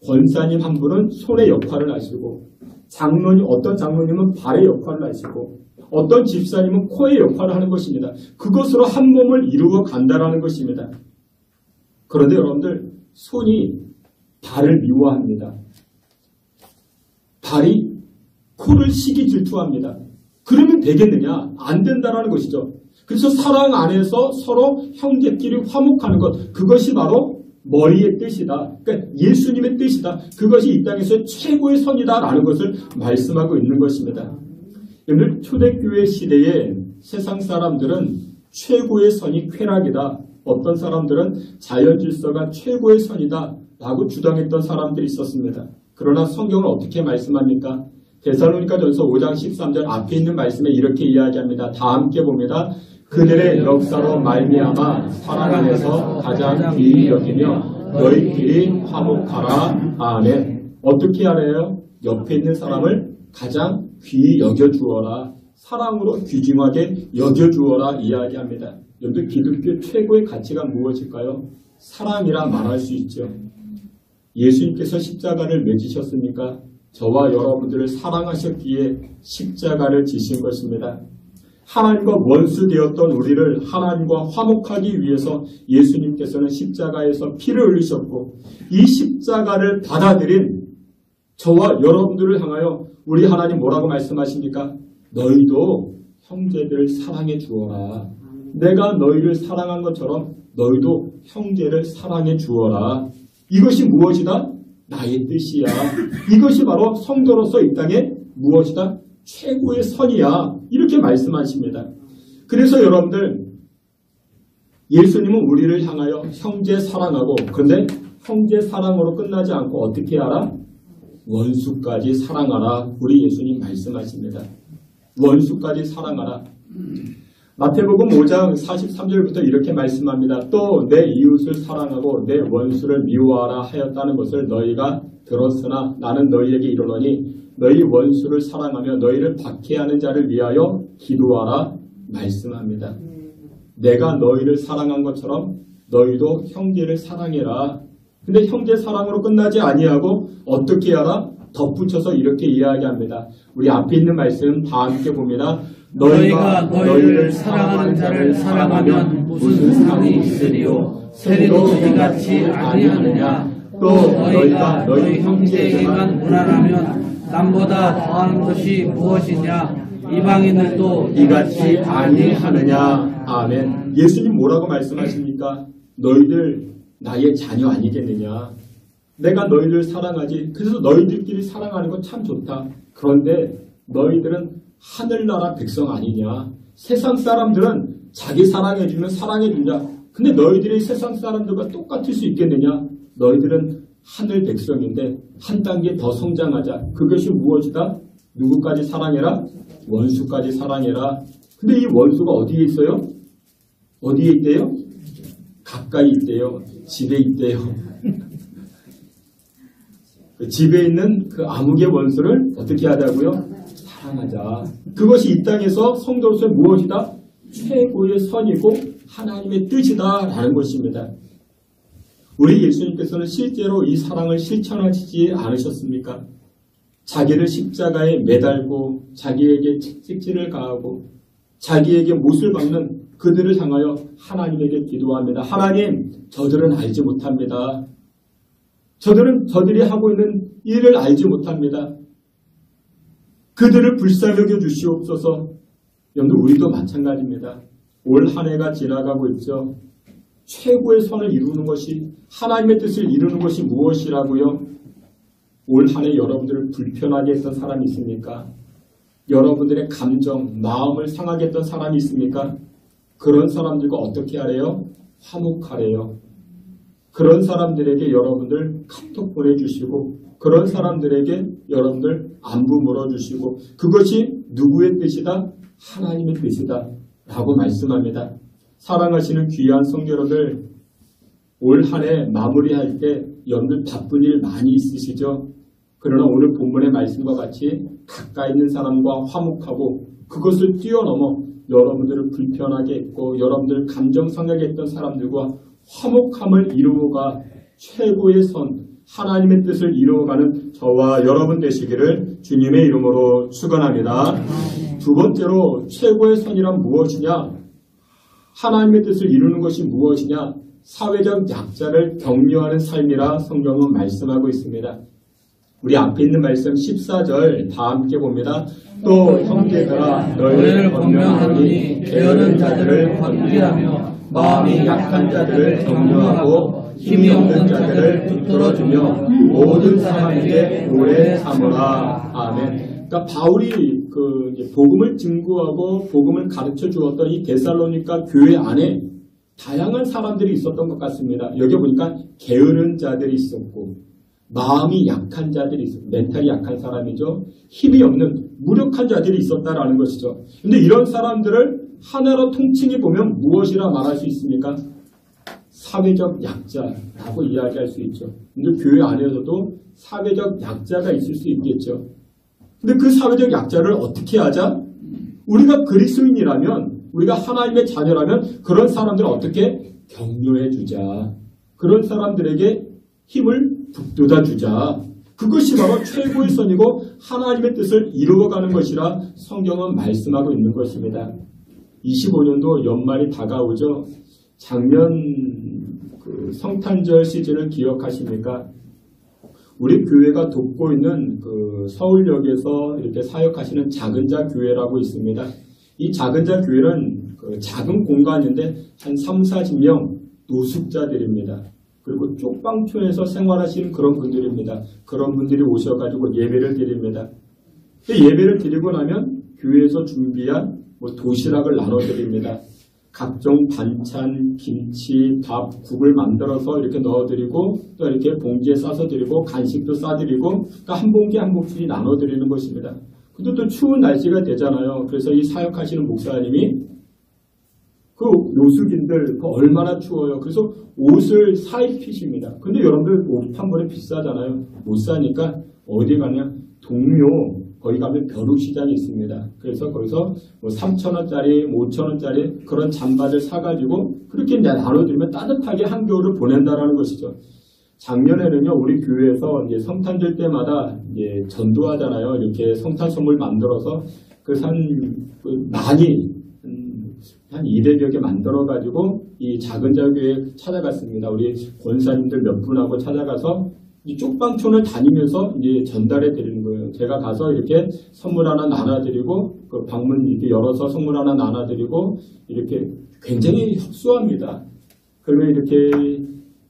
B: 권사님 한 분은 손의 역할을 하시고 어떤 장로님은 발의 역할을 하시고 어떤 집사님은 코의 역할을 하는 것입니다. 그것으로 한 몸을 이루어 간다라는 것입니다. 그런데 여러분들 손이 달을 미워합니다. 달이 코를 시기 질투합니다. 그러면 되겠느냐? 안 된다라는 것이죠. 그래서 사랑 안에서 서로 형제끼리 화목하는 것, 그것이 바로 머리의 뜻이다. 그러니까 예수님의 뜻이다. 그것이 이 땅에서 최고의 선이다라는 것을 말씀하고 있는 것입니다. 여러분, 초대교회 시대에 세상 사람들은 최고의 선이 쾌락이다. 어떤 사람들은 자연 질서가 최고의 선이다 라고 주장했던 사람들이 있었습니다. 그러나 성경은 어떻게 말씀합니까? 데살로니가전서 5장 13절 앞에 있는 말씀에 이렇게 이야기합니다. 다 함께 봅니다. 그들의 역사로 말미암아 사랑 안에서 가장 귀히 여기며 너희끼리 화목하라. 아멘. 어떻게 하래요? 옆에 있는 사람을 가장 귀히 여겨주어라. 사랑으로 귀중하게 여겨주어라 이야기합니다. 여러분, 기독교 최고의 가치가 무엇일까요? 사랑이라 말할 수 있죠. 예수님께서 십자가를 왜 지셨습니까? 저와 여러분들을 사랑하셨기에 십자가를 지신 것입니다. 하나님과 원수 되었던 우리를 하나님과 화목하기 위해서 예수님께서는 십자가에서 피를 흘리셨고, 이 십자가를 받아들인 저와 여러분들을 향하여 우리 하나님 뭐라고 말씀하십니까? 너희도 형제들을 사랑해 주어라. 내가 너희를 사랑한 것처럼 너희도 형제를 사랑해 주어라. 이것이 무엇이다? 나의 뜻이야. 이것이 바로 성도로서 이 땅에 무엇이다? 최고의 선이야. 이렇게 말씀하십니다. 그래서 여러분들, 예수님은 우리를 향하여 형제 사랑하고, 그런데 형제 사랑으로 끝나지 않고 어떻게 하라? 원수까지 사랑하라. 우리 예수님 말씀하십니다. 원수까지 사랑하라. 마태복음 5장 43절부터 이렇게 말씀합니다. 또 내 이웃을 사랑하고 내 원수를 미워하라 하였다는 것을 너희가 들었으나 나는 너희에게 이르노니 너희 원수를 사랑하며 너희를 박해하는 자를 위하여 기도하라 말씀합니다. 내가 너희를 사랑한 것처럼 너희도 형제를 사랑해라. 근데 형제 사랑으로 끝나지 아니하고 어떻게 하라? 덧붙여서 이렇게 이야기합니다. 우리 앞에 있는 말씀 다 함께 봅니다.
D: 너희가 너희를 사랑하는 자를 사랑하면 무슨 상이 있으리요? 세리도 이같이 아니하느냐? 또 너희가 너희 형제에게만 무난하면 남보다 더한 것이 무엇이냐? 이방인들도
B: 이같이 아니하느냐? 아멘. 예수님 뭐라고 말씀하십니까? 너희들 나의 자녀 아니겠느냐? 내가 너희를 사랑하지. 그래서 너희들끼리 사랑하는 건 참 좋다. 그런데 너희들은 하늘나라 백성 아니냐? 세상 사람들은 자기 사랑해주면 사랑해준다. 근데 너희들이 세상 사람들과 똑같을 수 있겠느냐? 너희들은 하늘 백성인데 한 단계 더 성장하자. 그것이 무엇이다? 누구까지 사랑해라? 원수까지 사랑해라. 근데 이 원수가 어디에 있어요? 어디에 있대요? 가까이 있대요. 집에 있대요. 그 집에 있는 그 암흑의 원수를 어떻게 하자고요? 사랑하자. 그것이 이 땅에서 성도로서 무엇이다? 최고의 선이고 하나님의 뜻이다 라는 것입니다. 우리 예수님께서는 실제로 이 사랑을 실천하시지 않으셨습니까? 자기를 십자가에 매달고 자기에게 채찍질을 가하고 자기에게 못을 박는 그들을 향하여 하나님에게 기도합니다. 하나님, 저들은 알지 못합니다. 저들이 하고 있는 일을 알지 못합니다. 그들을 불쌍히 주시옵소서. 여러분, 우리도 마찬가지입니다. 올 한 해가 지나가고 있죠. 최고의 선을 이루는 것이, 하나님의 뜻을 이루는 것이 무엇이라고요? 올 한 해 여러분들을 불편하게 했던 사람이 있습니까? 여러분들의 감정, 마음을 상하게 했던 사람이 있습니까? 그런 사람들과 어떻게 하래요? 화목하래요. 그런 사람들에게 여러분들 카톡 보내주시고, 그런 사람들에게 여러분들 안부 물어주시고, 그것이 누구의 뜻이다? 하나님의 뜻이다 라고 말씀합니다. 사랑하시는 귀한 성도 여러분들, 올 한 해 마무리할 때 여러분들 바쁜 일 많이 있으시죠? 그러나 오늘 본문의 말씀과 같이 가까이 있는 사람과 화목하고 그것을 뛰어넘어 여러분들을 불편하게 했고 여러분들 감정 상하게 했던 사람들과 화목함을 이루어가 최고의 선, 하나님의 뜻을 이루어가는 저와 여러분 되시기를 주님의 이름으로 축원합니다. 두 번째로 최고의 선이란 무엇이냐? 하나님의 뜻을 이루는 것이 무엇이냐? 사회적 약자를 격려하는 삶이라 성경은 말씀하고 있습니다. 우리 앞에 있는 말씀 14절 다 함께 봅니다. 또 형제들아 너희를 권면하노니 게으른 자들을 권비하며 마음이 약한 자들을 격려하고 힘이 없는 자들을 붙들어주며 모든 사람에게 오래 참으라. 아멘. 그러니까 바울이 복음을 증거하고 복음을 가르쳐 주었던 이 데살로니가 교회 안에 다양한 사람들이 있었던 것 같습니다. 여기 보니까 게으른 자들이 있었고 마음이 약한 자들이 있었고 멘탈이 약한 사람이죠. 힘이 없는 무력한 자들이 있었다라는 것이죠. 근데 이런 사람들을 하나로 통칭해 보면 무엇이라 말할 수 있습니까? 사회적 약자라고 이야기할 수 있죠. 근데 교회 안에서도 사회적 약자가 있을 수 있겠죠. 근데 그 사회적 약자를 어떻게 하자? 우리가 그리스도인이라면, 우리가 하나님의 자녀라면 그런 사람들을 어떻게 격려해 주자. 그런 사람들에게 힘을 북돋아 주자. 그것이 바로 최고의 선이고 하나님의 뜻을 이루어가는 것이라 성경은 말씀하고 있는 것입니다. 25년도 연말이 다가오죠. 작년 성탄절 시즌을 기억하십니까? 우리 교회가 돕고 있는 서울역에서 이렇게 사역하시는 작은자 교회라고 있습니다. 이 작은자 교회는 작은 공간인데 한 3, 40명 노숙자들입니다. 그리고 쪽방촌에서 생활하시는 그런 분들입니다. 그런 분들이 오셔가지고 예배를 드립니다. 예배를 드리고 나면 교회에서 준비한 도시락을 나눠드립니다. 각종 반찬, 김치, 밥, 국을 만들어서 이렇게 넣어드리고 또 이렇게 봉지에 싸서 드리고 간식도 싸드리고 그러니까 한 봉지 한 봉지 나눠드리는 것입니다. 근데 또 추운 날씨가 되잖아요. 그래서 이 사역하시는 목사님이 그 노숙인들 얼마나 추워요. 그래서 옷을 사입히십니다. 근데 여러분들 옷 한 번에 비싸잖아요. 못 사니까 어디 가냐? 동묘 거기 가면 벼룩시장이 있습니다. 그래서 거기서 3,000원짜리, 5,000원짜리 그런 잠바를 사가지고 그렇게 나눠드리면 따뜻하게 한겨울을 보낸다라는 것이죠. 작년에는요, 우리 교회에서 이제 성탄절 때마다 이제 전도하잖아요. 이렇게 성탄 선물 만들어서 많이 한 200여 개 만들어가지고 이 작은 자교회에 찾아갔습니다. 우리 권사님들 몇 분하고 찾아가서 이 쪽방촌을 다니면서 이제 전달해 드리는 거예요. 제가 가서 이렇게 선물 하나 나눠드리고 그 방문 이렇게 열어서 선물 하나 나눠드리고 이렇게 굉장히 협소합니다. 그러면 이렇게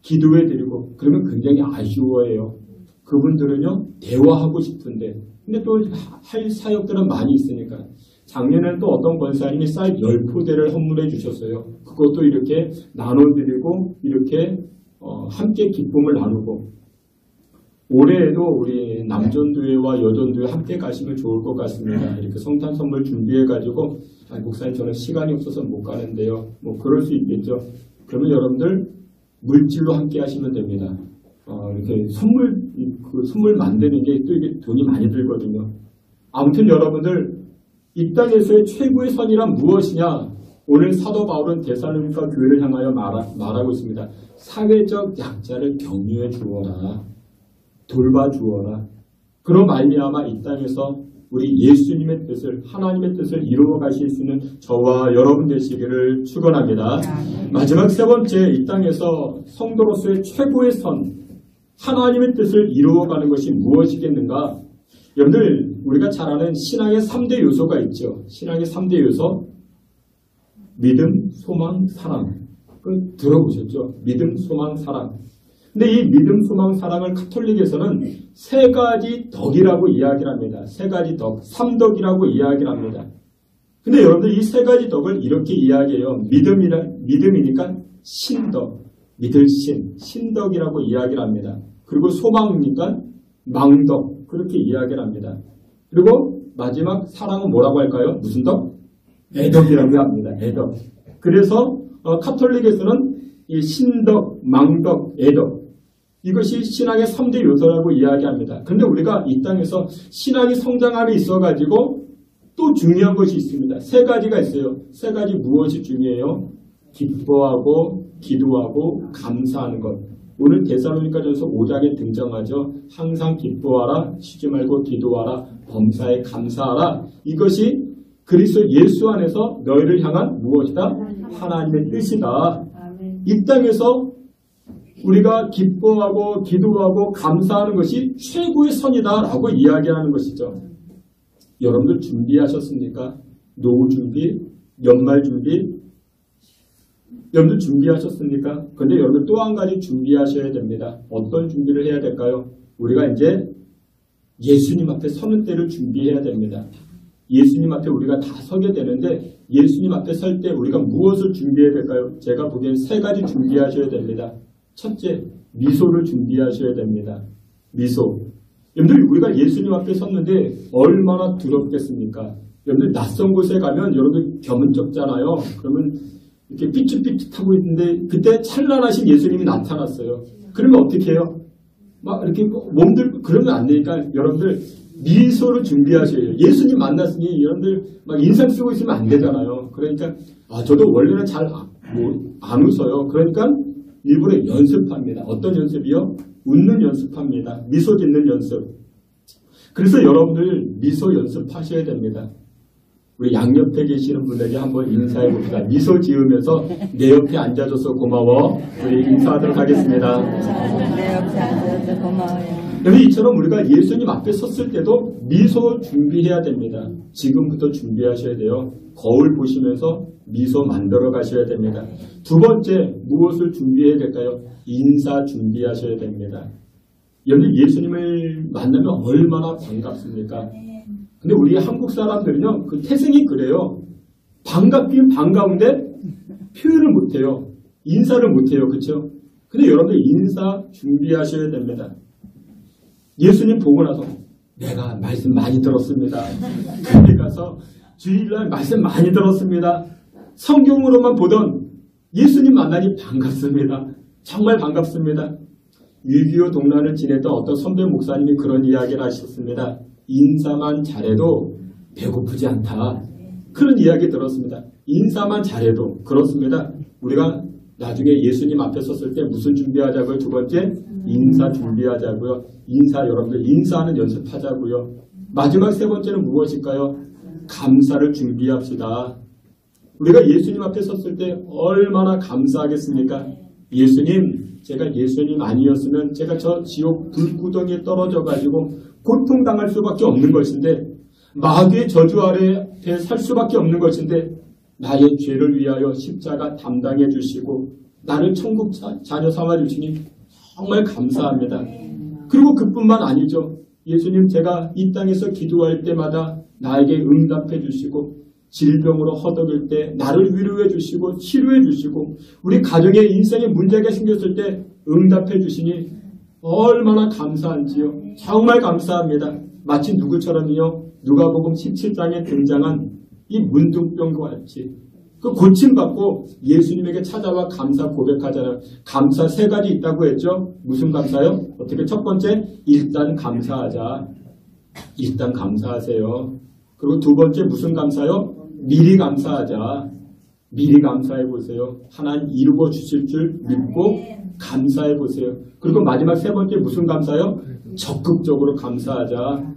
B: 기도해 드리고 그러면 굉장히 아쉬워해요. 그분들은요 대화하고 싶은데 근데 또 할 사역들은 많이 있으니까 작년에는 또 어떤 권사님이 쌀 10포대를 선물해 주셨어요. 그것도 이렇게 나눠드리고 이렇게 함께 기쁨을 나누고 올해에도 우리 남전교회와 여전교회 함께 가시면 좋을 것 같습니다. 이렇게 성탄 선물 준비해가지고 목사님 저는 시간이 없어서 못 가는데요. 그럴 수 있겠죠. 그러면 여러분들 물질로 함께 하시면 됩니다. 이렇게 선물 만드는 게 또 이게 돈이 많이 들거든요. 아무튼 여러분들 이 땅에서의 최고의 선이란 무엇이냐? 오늘 사도 바울은 데살로니가 교회를 향하여 말하고 있습니다. 사회적 약자를 격려해 주어라. 돌봐주어라. 그런 말미암아 이 땅에서 우리 예수님의 뜻을 하나님의 뜻을 이루어 가실 수 있는 저와 여러분 되시기를 축원합니다. 마지막 세 번째 이 땅에서 성도로서의 최고의 선 하나님의 뜻을 이루어가는 것이 무엇이겠는가? 여러분들 우리가 잘 아는 신앙의 3대 요소가 있죠. 신앙의 3대 요소 믿음, 소망, 사랑. 들어보셨죠? 믿음, 소망, 사랑. 근데 이 믿음, 소망, 사랑을 카톨릭에서는 세 가지 덕이라고 이야기를 합니다. 세 가지 덕, 삼덕이라고 이야기를 합니다. 근데 여러분들 이 세 가지 덕을 이렇게 이야기해요. 믿음이니까 신덕, 믿을 신덕이라고 이야기를 합니다. 그리고 소망이니까 망덕, 그렇게 이야기를 합니다. 그리고 마지막 사랑은 뭐라고 할까요? 무슨 덕? 애덕이라고 합니다. 애덕. 그래서 카톨릭에서는 이 신덕, 망덕, 애덕 이것이 신앙의 3대 요소라고 이야기합니다. 그런데 우리가 이 땅에서 신앙이 성장함에 있어가지고 또 중요한 것이 있습니다. 세 가지가 있어요. 세 가지 무엇이 중요해요? 기뻐하고 기도하고 감사하는 것. 오늘 데살로니가전서 5장에 등장하죠. 항상 기뻐하라, 쉬지 말고 기도하라, 범사에 감사하라. 이것이 그리스도 예수 안에서 너희를 향한 무엇이다? 하나님의 뜻이다. 이 땅에서 우리가 기뻐하고 기도하고 감사하는 것이 최고의 선이다라고 이야기하는 것이죠. 여러분들 준비하셨습니까? 노후 준비, 연말 준비, 여러분들 준비하셨습니까? 그런데 여러분들 또 한 가지 준비하셔야 됩니다. 어떤 준비를 해야 될까요? 우리가 이제 예수님 앞에 서는 때를 준비해야 됩니다. 예수님 앞에 우리가 다 서게 되는데 예수님 앞에 설 때 우리가 무엇을 준비해야 될까요? 제가 보기엔 3가지 준비하셔야 됩니다. 첫째, 미소를 준비하셔야 됩니다. 미소. 여러분들 우리가 예수님 앞에 섰는데 얼마나 두렵겠습니까? 여러분들 낯선 곳에 가면 여러분들 겸은쩍잖아요. 그러면 이렇게 삐뚤삐뚤하고 있는데 그때 찬란하신 예수님이 나타났어요. 그러면 어떻게 해요? 막 이렇게 몸들 그러면 안 되니까 여러분들 미소를 준비하셔야 해요. 예수님 만났으니 여러분들 막 인상 쓰고 있으면 안 되잖아요. 그러니까 저도 원래는 잘 안 웃어요. 그러니까 일부러 연습합니다. 어떤 연습이요? 웃는 연습합니다. 미소 짓는 연습. 그래서 여러분들 미소 연습하셔야 됩니다. 우리 양옆에 계시는 분에게 한번 인사해 봅시다. 미소 지으면서 내 옆에 앉아줘서 고마워. 우리 인사하도록 하겠습니다.
E: 내 옆에 앉아줘서 고마워요.
B: 여러분 이처럼 우리가 예수님 앞에 섰을 때도 미소 준비해야 됩니다. 지금부터 준비하셔야 돼요. 거울 보시면서 미소 만들어 가셔야 됩니다. 두 번째 무엇을 준비해야 될까요? 인사 준비하셔야 됩니다. 여러분 예수님을 만나면 얼마나 반갑습니까? 근데 우리 한국 사람들은요, 그 태생이 그래요. 반갑긴 반가운데 표현을 못해요. 인사를 못해요. 그렇죠? 근데 여러분들 인사 준비하셔야 됩니다. 예수님 보고 나서 내가 말씀 많이 들었습니다. 교회 가서 주일날 말씀 많이 들었습니다. 성경으로만 보던 예수님 만나니 반갑습니다. 정말 반갑습니다. 6.25 동란을 지냈던 어떤 선배 목사님이 그런 이야기를 하셨습니다. 인사만 잘해도 배고프지 않다. 그런 이야기 들었습니다. 인사만 잘해도 그렇습니다. 우리가 나중에 예수님 앞에 섰을 때 무슨 준비하자고요? 두 번째, 인사 준비하자고요. 인사 여러분들 인사하는 연습하자고요. 마지막 세 번째는 무엇일까요? 감사를 준비합시다. 우리가 예수님 앞에 섰을 때 얼마나 감사하겠습니까? 예수님, 제가 예수님 아니었으면 제가 저 지옥 불구덩이에 떨어져가지고 고통당할 수밖에 없는 것인데 마귀의 저주 아래 살 수밖에 없는 것인데 나의 죄를 위하여 십자가 담당해 주시고 나를 천국 자녀 삼아 주시니 정말 감사합니다. 그리고 그뿐만 아니죠. 예수님 제가 이 땅에서 기도할 때마다 나에게 응답해 주시고 질병으로 허덕일 때 나를 위로해 주시고 치료해 주시고 우리 가정에 인생에 문제가 생겼을 때 응답해 주시니 얼마나 감사한지요. 정말 감사합니다. 마치 누구처럼요. 누가복음 17장에 등장한 이 문둥병과 같이 그 고침받고 예수님에게 찾아와 감사 고백하잖아요. 감사 3가지 있다고 했죠. 무슨 감사요? 어떻게 첫 번째 일단 감사하자. 일단 감사하세요. 그리고 두 번째 무슨 감사요? 미리 감사하자. 미리 감사해 보세요. 하나님 이루어 주실 줄 믿고 감사해 보세요. 그리고 마지막 세 번째 무슨 감사요? 적극적으로 감사하자.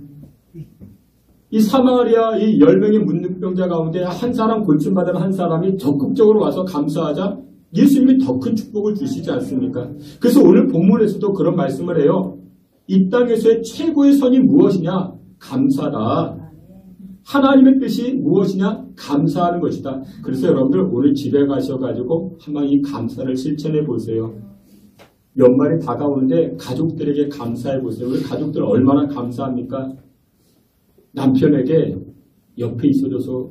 B: 이 사마리아 이 10명의 문둥병자 가운데 한 사람 고침받은 한 사람이 적극적으로 와서 감사하자 예수님이 더 큰 축복을 주시지 않습니까? 그래서 오늘 본문에서도 그런 말씀을 해요. 이 땅에서의 최고의 선이 무엇이냐? 감사다. 하나님의 뜻이 무엇이냐? 감사하는 것이다. 그래서 여러분들 오늘 집에 가셔가지고 한번 이 감사를 실천해 보세요. 연말이 다가오는데 가족들에게 감사해 보세요. 우리 가족들 얼마나 감사합니까? 남편에게 옆에 있어줘서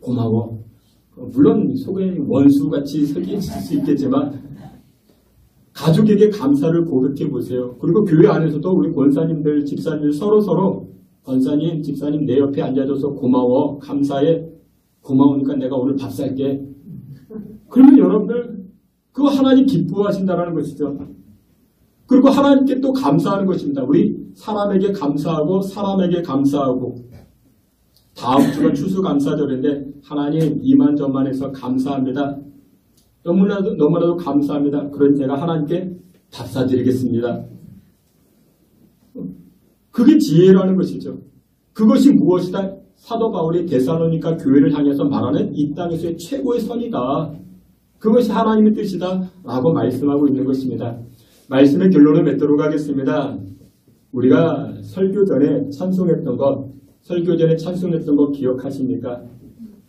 B: 고마워. 물론 속에 원수같이 생길 수 있겠지만 가족에게 감사를 고백해 보세요. 그리고 교회 안에서도 우리 권사님들, 집사님들 서로 권사님, 집사님 내 옆에 앉아줘서 고마워. 감사해. 고마우니까 내가 오늘 밥 살게. 그러면 여러분들 그거 하나님 기뻐하신다는 것이죠. 그리고 하나님께 또 감사하는 것입니다. 우리 사람에게 감사하고 사람에게 감사하고 다음 주가 추수감사절인데 하나님 이만저만해서 감사합니다. 너무나도 감사합니다. 그런 제가 하나님께 밥 사드리겠습니다. 그게 지혜라는 것이죠. 그것이 무엇이다? 사도 바울이 데살로니가 교회를 향해서 말하는 이 땅에서의 최고의 선이다. 그것이 하나님의 뜻이다 라고 말씀하고 있는 것입니다. 말씀의 결론을 맺도록 하겠습니다. 우리가 설교 전에 찬송했던 것 기억하십니까?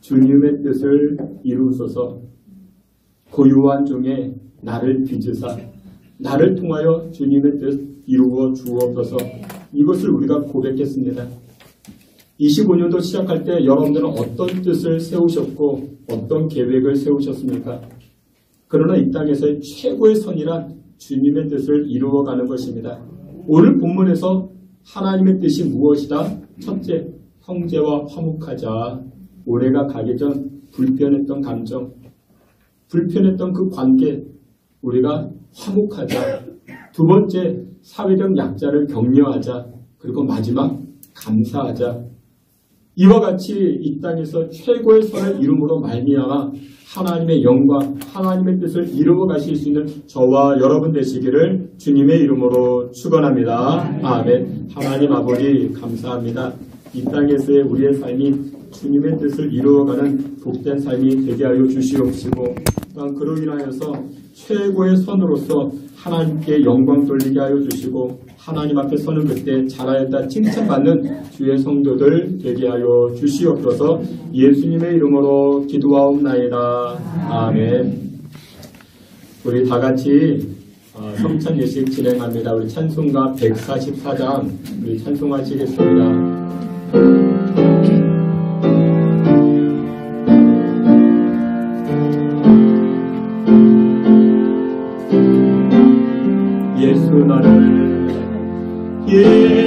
B: 주님의 뜻을 이루소서 고요한 중에 나를 빚으사 나를 통하여 주님의 뜻 이루어 주옵소서. 이것을 우리가 고백했습니다. 25년도 시작할 때 여러분들은 어떤 뜻을 세우셨고 어떤 계획을 세우셨습니까? 그러나 이 땅에서의 최고의 선이란 주님의 뜻을 이루어가는 것입니다. 오늘 본문에서 하나님의 뜻이 무엇이다? 첫째, 형제와 화목하자. 올해가 가기 전 불편했던 감정, 불편했던 그 관계, 우리가 화목하자. 두 번째, 사회적 약자를 격려하자. 그리고 마지막, 감사하자. 이와 같이 이 땅에서 최고의 선을 이룸으로 말미암아 하나님의 영광, 하나님의 뜻을 이루어 가실 수 있는 저와 여러분 되시기를 주님의 이름으로 축원합니다. 아멘. 하나님 아버지 감사합니다. 이 땅에서의 우리의 삶이 주님의 뜻을 이루어가는 복된 삶이 되게 하여 주시옵시고 또한 그로 인하여서 최고의 선으로서 하나님께 영광 돌리게 하여 주시고 하나님 앞에 서는 그때 잘하였다 칭찬받는 주의 성도들 되게 하여 주시옵소서. 예수님의 이름으로 기도하옵나이다. 아멘. 우리 다같이 성찬 예식 진행합니다. 우리 찬송가 144장 우리 찬송하시겠습니다. 예수 나를 예수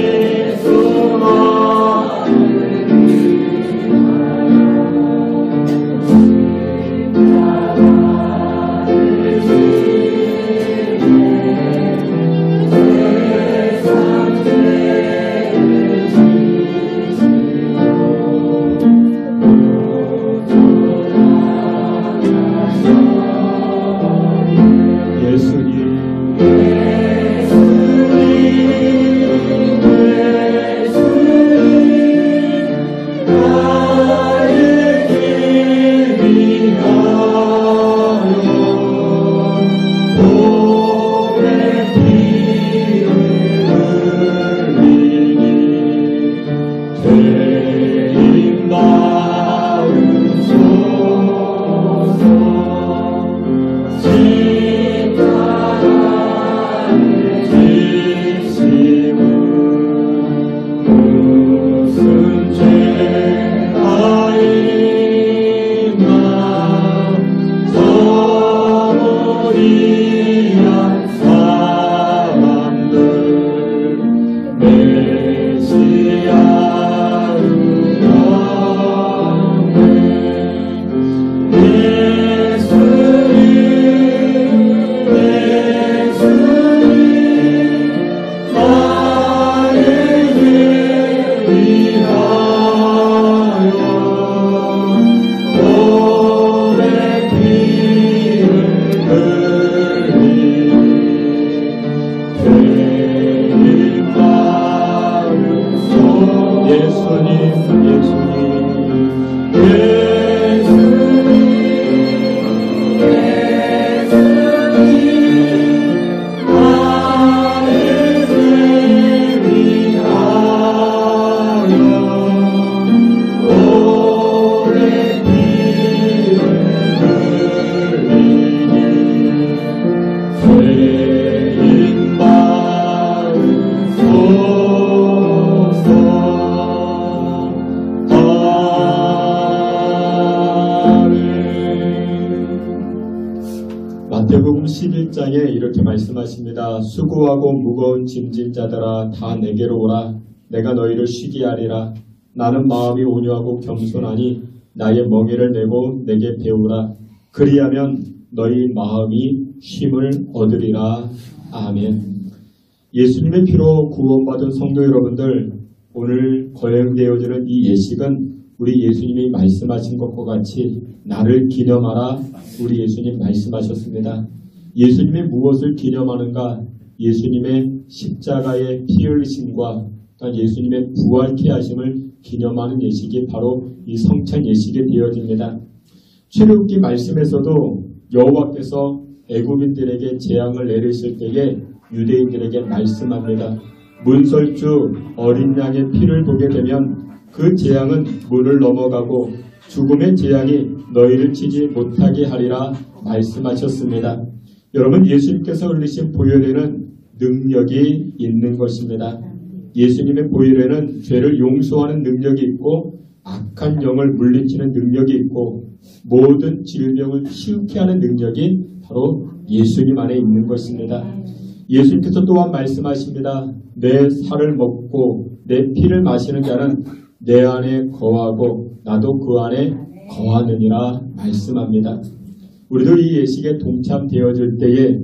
B: 마태복음 11장에 이렇게 말씀하십니다. 수고하고 무거운 짐진 자들아 다 내게로 오라. 내가 너희를 쉬게 하리라. 나는 마음이 온유하고 겸손하니 나의 멍에를 메고 내게 배우라. 그리하면 너희 마음이 쉼을 얻으리라. 아멘. 예수님의 피로 구원받은 성도 여러분들, 오늘 거행되어지는 이 예식은 우리 예수님이 말씀하신 것과 같이 나를 기념하라. 우리 예수님 말씀하셨습니다. 예수님이 무엇을 기념하는가? 예수님의 십자가의 피 흘리심과 예수님의 부활케 하심을 기념하는 예식이 바로 이 성찬 예식이 되어집니다. 출애굽기 말씀에서도 여호와께서 애굽인들에게 재앙을 내리실 때에 유대인들에게 말씀합니다. 문설주 어린 양의 피를 보게 되면 그 재앙은 문을 넘어가고 죽음의 재앙이 너희를 치지 못하게 하리라 말씀하셨습니다. 여러분, 예수님께서 흘리신 보혈에는 능력이 있는 것입니다. 예수님의 보혈에는 죄를 용서하는 능력이 있고 악한 영을 물리치는 능력이 있고 모든 질병을 치유케 하는 능력이 바로 예수님 안에 있는 것입니다. 예수님께서 또한 말씀하십니다. 내 살을 먹고 내 피를 마시는 자는 내 안에 거하고 나도 그 안에 거하느니라 말씀합니다. 우리도 이 예식에 동참되어질 때에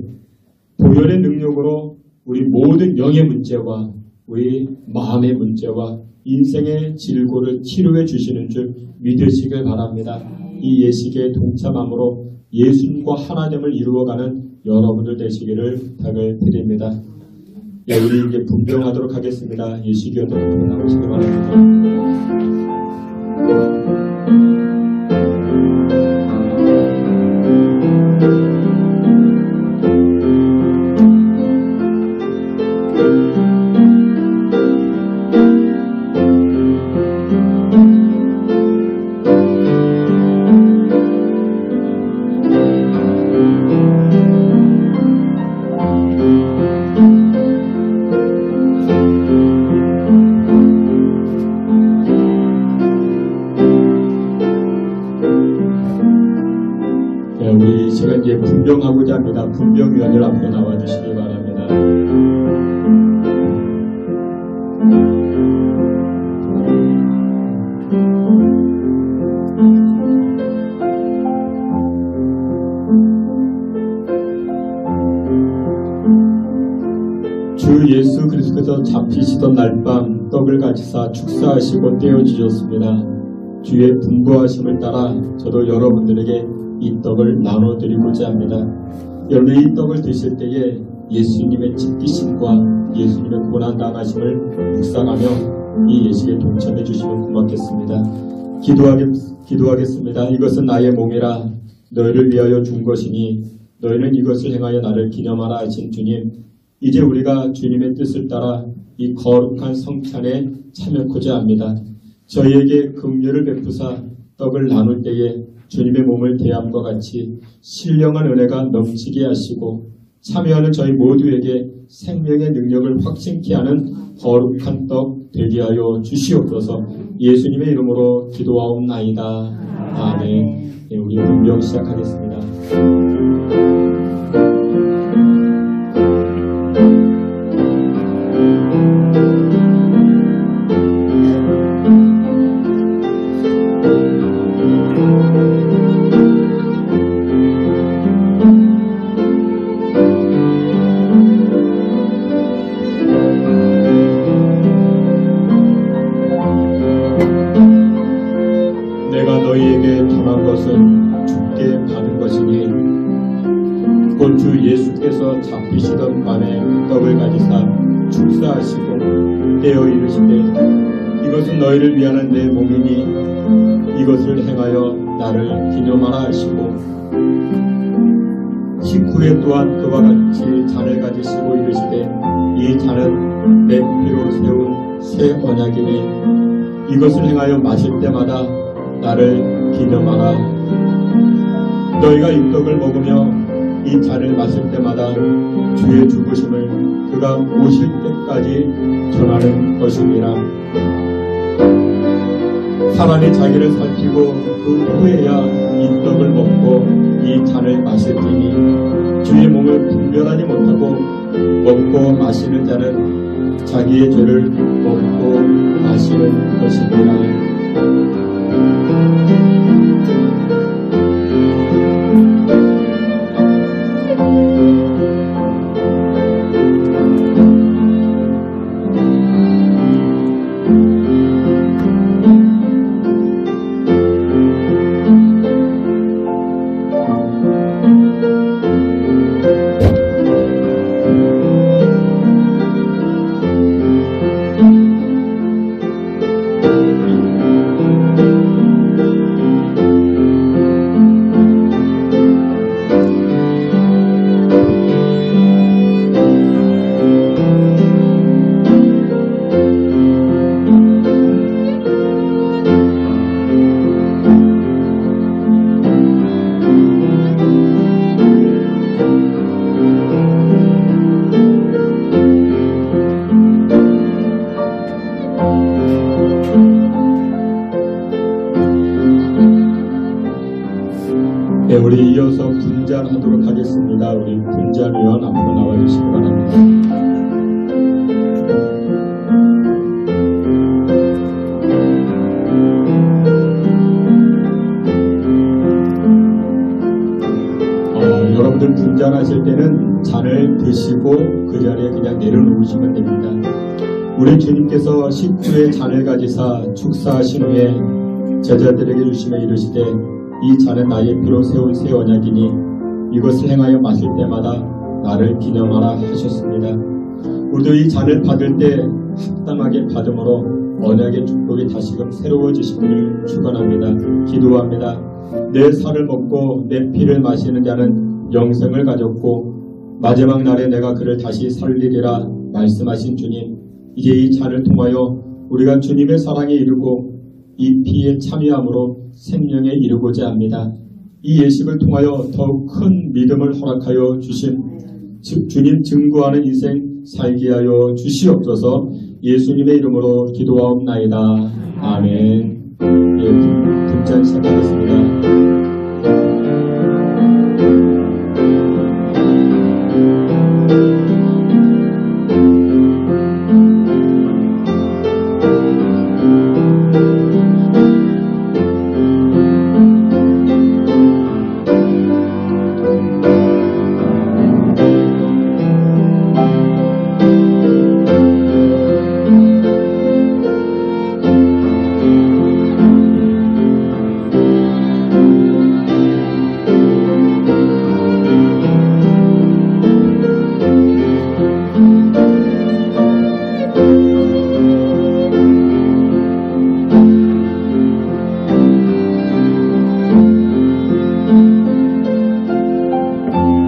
B: 보혈의 능력으로 우리 모든 영의 문제와 우리 마음의 문제와 인생의 질고를 치료해 주시는 줄 믿으시길 바랍니다. 이 예식에 동참함으로 예수님과 하나됨을 이루어가는 여러분들 되시기를 부탁을 드립니다. 예, 우리 이제 분명하도록 하겠습니다. 예식위원들 앞으로 나오시기 바랍니다. 우리 제가 이제 분병하고자 합니다. 분병위원들 앞으로 나와주시기 바랍니다. 주 예수 그리스도께서 잡히시던 날밤 떡을 가지사 축사하시고 떼어주셨습니다. 주의 분부하심을 따라 저도 여러분들에게 이 떡을 나눠드리고자 합니다. 여러분, 이 떡을 드실 때에 예수님의 찢기심과 예수님의 고난당하심을 묵상하며 이 예식에 동참해 주시면 고맙겠습니다. 기도하겠습니다. 이것은 나의 몸이라 너희를 위하여 준 것이니 너희는 이것을 행하여 나를 기념하라 하신 주님, 이제 우리가 주님의 뜻을 따라 이 거룩한 성찬에 참여하고자 합니다. 저희에게 긍휼을 베푸사 떡을 나눌 때에 주님의 몸을 대함과 같이 신령한 은혜가 넘치게 하시고 참여하는 저희 모두에게 생명의 능력을 확증케 하는 거룩한 떡 되게 하여 주시옵소서. 예수님의 이름으로 기도하옵나이다. 아멘. 네, 우리 분명 시작하겠습니다. 내가 너희에게 전한 것은 주께 받은 것이니 곧 주 예수께서 잡히시던 밤에 떡을 가지사 축사하시고 떼어 이르시되 이것은 너희를 위하는 내 몸이니 이것을 행하여 나를 기념하라 하시고 식후에 또한 그와 같이 잔을 가지시고 이르시되 이 잔은 내 피로 세운 새 언약이니 이것을 행하여 마실 때마다 나를 기념하라. 너희가 이 떡을 먹으며 이 잔을 마실 때마다 주의 죽으심을 그가 오실 때까지 전하는 것이니라. 사람이 자기를 살피고 그 후에야 이 떡을 먹고 이 잔을 마실 테니 주의 몸을 분별하지 못하고 먹고 마시는 자는 자기의 죄를 먹고 마시는 것이니라. 기도합니다. 우리 분자위원 앞으로 나와주시기 바랍니다. 여러분들 분잔하실 때는 잔을 드시고 그 자리에 그냥 내려놓으시면 됩니다. 우리 주님께서 식주의 잔을 가지사 축사하신 후에 제자들에게 주시며 이르시되 이 잔은 나의 피로 세운 새 언약이니 이것을 행하여 마실 때마다 나를 기념하라 하셨습니다. 우리도 이 잔을 받을 때 합당하게 받음으로 언약의 축복이 다시금 새로워지시기를 축원합니다. 기도합니다. 내 살을 먹고 내 피를 마시는 자는 영생을 가졌고 마지막 날에 내가 그를 다시 살리리라 말씀하신 주님, 이제 이 잔을 통하여 우리가 주님의 사랑에 이르고 이 피에 참여함으로 생명에 이르고자 합니다. 이 예식을 통하여 더욱 큰 믿음을 허락하여 주신 주님 증거하는 인생 살게 하여 주시옵소서. 예수님의 이름으로 기도하옵나이다. 아멘. 예, 분잔 시작하겠습니다.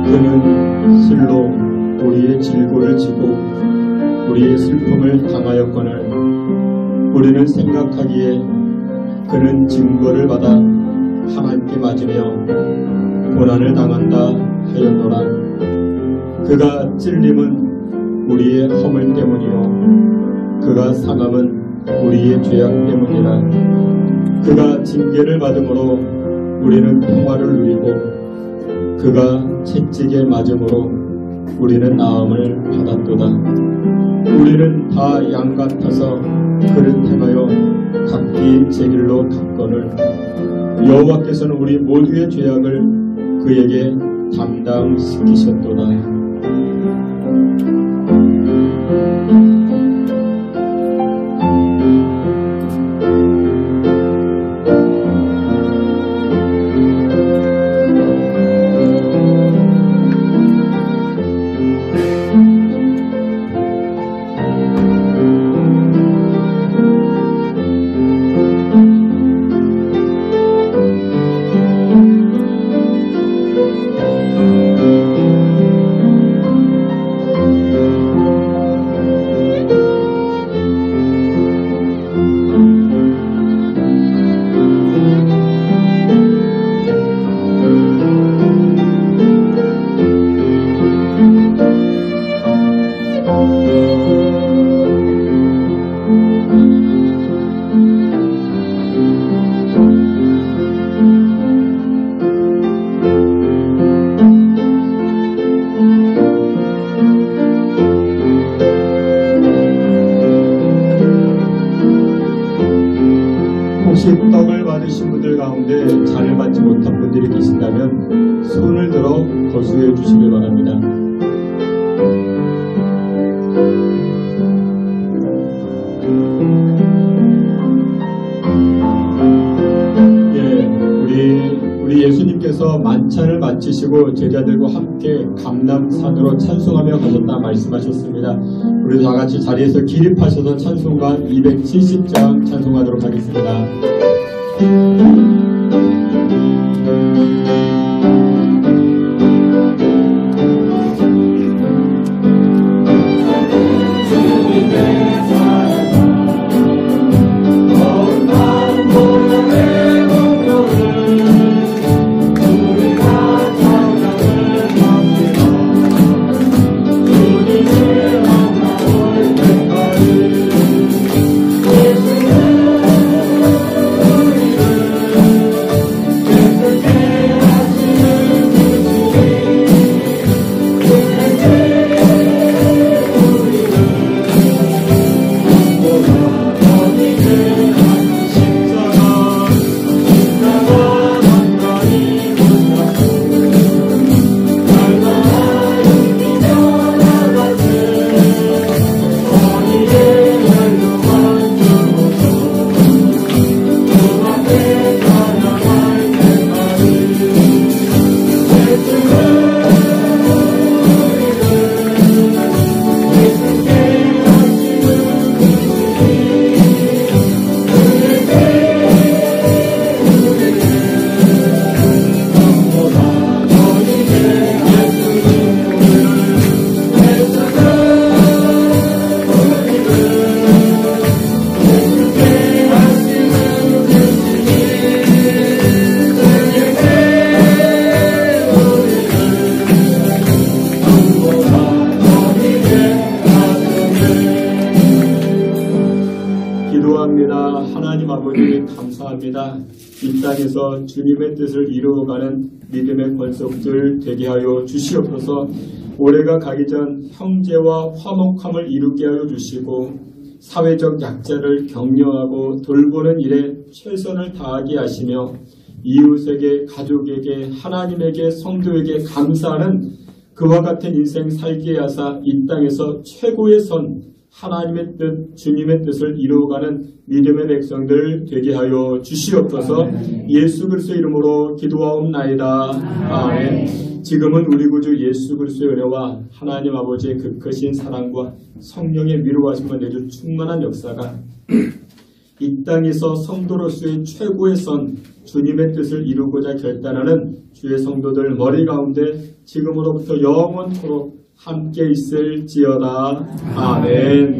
B: 그는 실로 우리의 질고를 지고 우리의 슬픔을 당하였거늘 우리는 생각하기에 그는 증거를 받아 하나님께 맞으며 고난을 당한다 하였노라. 그가 찔림은 우리의 허물 때문이요 그가 상함은 우리의 죄악 때문이라. 그가 징계를 받음으로 우리는 평화를 누리고 그가 채찍에 맞음으로 우리는 나음을 받았도다. 우리는 다 양 같아서 그를 행하여 각기 제 길로 갔거늘 여호와께서는 우리 모두의 죄악을 그에게 담당시키셨도다. 혹시 떡을 받으신 분들 가운데 잔을 받지 못한 분들이 계신다면 손을 들어 거수해 주시길 바랍니다. 우리 예수님께서 만찬을 마치시고 제자들과 함께 감람산으로 찬송하며 가셨다 말씀하셨습니다. 우리 다 같이 자리에서 기립하셔서 찬송가 270장 찬송하도록 하겠습니다. 합니다. 이 땅에서 주님의 뜻을 이루어가는 믿음의 권속들 되게 하여 주시옵소서. 올해가 가기 전 형제와 화목함을 이루게 하여 주시고 사회적 약자를 격려하고 돌보는 일에 최선을 다하게 하시며 이웃에게, 가족에게, 하나님에게, 성도에게 감사하는 그와 같은 인생 살게 하사 이 땅에서 최고의 선, 하나님의 뜻, 주님의 뜻을 이루어가는 믿음의 백성들 되게 하여 주시옵소서. 예수 그리스도의 이름으로 기도하옵나이다. 아멘. 지금은 우리 구주 예수 그리스도의 은혜와 하나님 아버지의 그 크신 사랑과 성령의 위로하심을 내줄 충만한 역사가 이 땅에서 성도로서의 최고의 선, 주님의 뜻을 이루고자 결단하는 주의 성도들 머리 가운데 지금으로부터 영원토록 함께 있을지어다. 아멘.